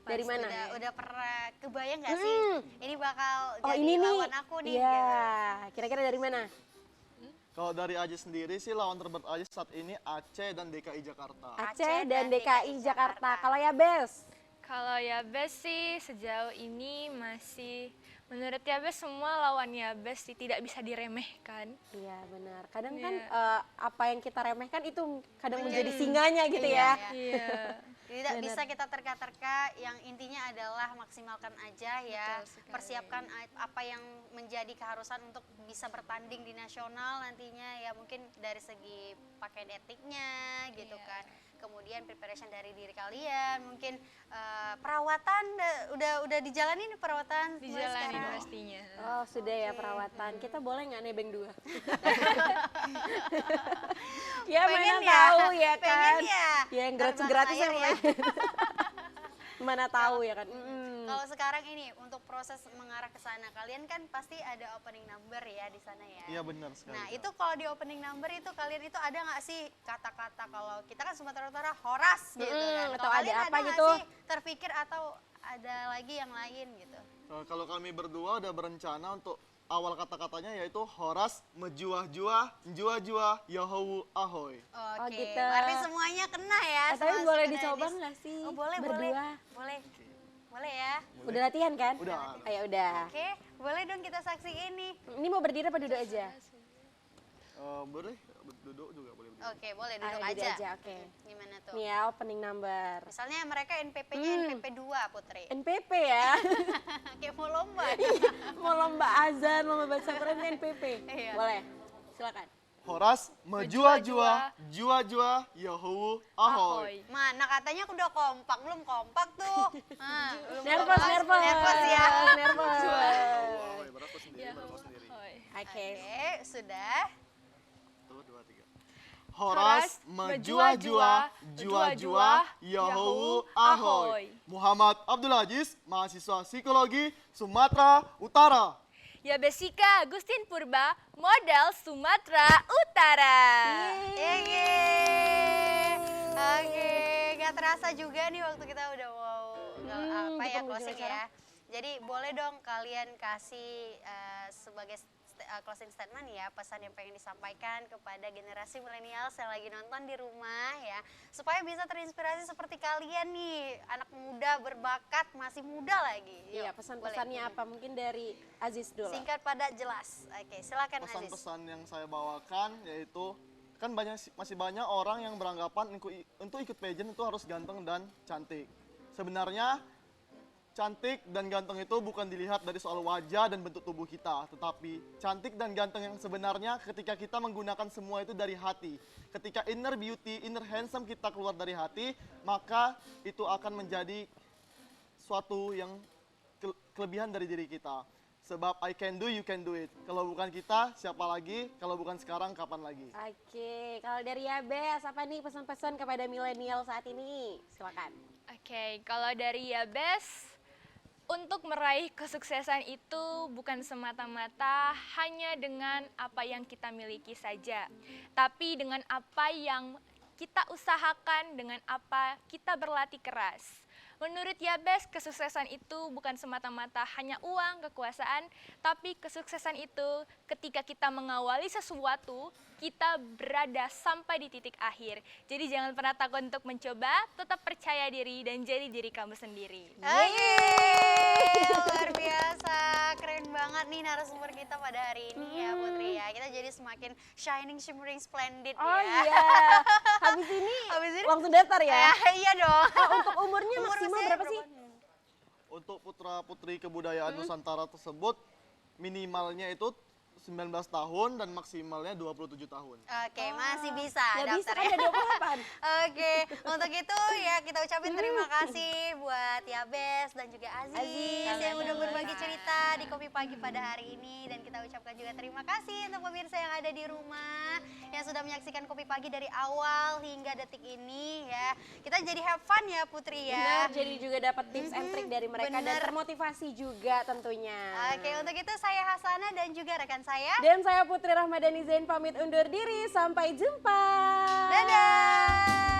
Dari Pasti mana? Udah pernah kebayang gak sih? Ini bakal Oh jadi ini nih. lawan aku nih. Iya. gitu. Kira-kira dari mana? Kalau dari Ajis sendiri sih lawan terberat Ajis saat ini Aceh dan DKI Jakarta. Aceh dan DKI Jakarta. Kalau ya Bes? Kalau Yabes sih sejauh ini masih Menurut Yabes semua lawan Yabes tidak bisa diremehkan. Iya benar. Kadang Iya. kan apa yang kita remehkan itu kadang menjadi singanya gitu ya. Iya. Tidak Benar. bisa kita terka-terka, yang intinya adalah maksimalkan aja ya. Betul sekali. Persiapkan apa yang menjadi keharusan untuk bisa bertanding di nasional nantinya ya, mungkin dari segi pakaian etiknya gitu Iya. kan. Kemudian preparation dari diri kalian, mungkin perawatan udah dijalani nih perawatan mulai Dijalani sekarang? pastinya. Oh sudah ya perawatan. Kita boleh nggak nebeng 2? Ya Pengen mana ya? tahu ya kan. Pengen ya? Ya yang Terbang gratis air ya. Mana tahu ya kan. Kalau sekarang ini untuk proses mengarah ke sana, kalian kan pasti ada opening number ya di sana ya. Iya benar sekali. Nah Kak. itu kalau di opening number itu kalian itu ada nggak sih kata-kata, kalau kita kan Sumatera Utara horas gitu kan. atau Kalau ada kalian apa nggak gitu? sih terpikir atau ada lagi yang lain gitu? Kalau kami berdua udah berencana untuk awal kata-katanya yaitu horas mejuah-juah, juah-juah, yahowu ahoy. Oke, gitu. berarti semuanya kena ya. Tapi semua boleh suku dicoba Danis. nggak sih? Oh boleh, berdua? boleh. Boleh ya. Udah latihan kan? Udah. Ayo udah. Oke, boleh dong kita saksiin nih. Ini mau berdiri apa duduk aja? Boleh duduk juga boleh berdiri. Oke, boleh Ayo duduk duduk aja. aja, oke. Gimana tuh? Nih ya opening number. Misalnya mereka NPP-nya NPP 2, Putri. NPP ya. Kayak mau lomba. Mau lomba azan, lomba baca Quran NPP. Iya. Boleh. Silakan. Horas mejuah-juah, juah-juah, yahowu ahoy. Mana katanya aku udah kompak, belum kompak tuh. Nah, belum Nervous, kompak. nervous. Nervous ya. Nervous. Ahoy, berapa sendiri, Ya, berapa sendiri. Hoi. Oke. Oke, sudah. Tuh, 2, 3. Horas mejuah-juah, juah-juah, yahowu ahoy. Muhammad Abdul Aziz, mahasiswa psikologi Sumatera Utara. Yabesika Agustin Purba, model Sumatera Utara. Yeay. Oke, gak terasa juga nih waktu kita udah apa ya di penghujung closing acara. ya. Jadi boleh dong kalian kasih sebagai closing statement ya, pesan yang pengen disampaikan kepada generasi milenial yang lagi nonton di rumah ya, supaya bisa terinspirasi seperti kalian nih, anak muda berbakat, masih muda lagi. Yuk, Iya, pesan-pesannya boleh. apa? Mungkin dari Aziz dulu. Singkat padat jelas. Oke, silakan Aziz. Pesan-pesan yang saya bawakan yaitu kan masih banyak orang yang beranggapan untuk ikut pageant itu harus ganteng dan cantik. Sebenarnya cantik dan ganteng itu bukan dilihat dari soal wajah dan bentuk tubuh kita, tetapi cantik dan ganteng yang sebenarnya ketika kita menggunakan semua itu dari hati. Ketika inner beauty, inner handsome kita keluar dari hati, maka itu akan menjadi suatu yang kelebihan dari diri kita. Sebab I can do, you can do it. Kalau bukan kita, siapa lagi? Kalau bukan sekarang, kapan lagi? Oke, kalau dari Yabes, apa nih pesan-pesan kepada milenial saat ini? Silakan. Oke, kalau dari Yabes, untuk meraih kesuksesan itu bukan semata-mata hanya dengan apa yang kita miliki saja, tapi dengan apa yang kita usahakan, dengan apa kita berlatih keras. Menurut Yabes, kesuksesan itu bukan semata-mata hanya uang, kekuasaan, tapi kesuksesan itu ketika kita mengawali sesuatu, kita berada sampai di titik akhir. Jadi jangan pernah takut untuk mencoba, tetap percaya diri dan jadi diri kamu sendiri. Oke, luar biasa, keren banget nih narasumber kita pada hari ini ya Putri ya. Kita jadi semakin shining, shimmering, splendid Oh ya. iya, habis ini Habis ini langsung daftar ya. iya dong. Untuk umurnya Umur maksimal usia berapa sih? Untuk putra-putri kebudayaan Nusantara tersebut, minimalnya itu 19 tahun dan maksimalnya 27 tahun. Oke, masih bisa Ya bisa daftar kan ya. ada 28. Oke, untuk itu ya kita ucapin terima kasih buat Yabes dan juga Aziz yang udah berbagi cerita di Kopi Pagi pada hari ini, dan kita ucapkan juga terima kasih untuk pemirsa yang ada di rumah yang sudah menyaksikan Kopi Pagi dari awal hingga detik ini ya. Kita jadi have fun ya Putri ya. Benar, jadi juga dapat tips and trick dari mereka dan bener. termotivasi juga tentunya. Oke, untuk itu saya Hasana dan juga rekan saya. Dan saya Putri Rahmadani Zain pamit undur diri, sampai jumpa. Dadah.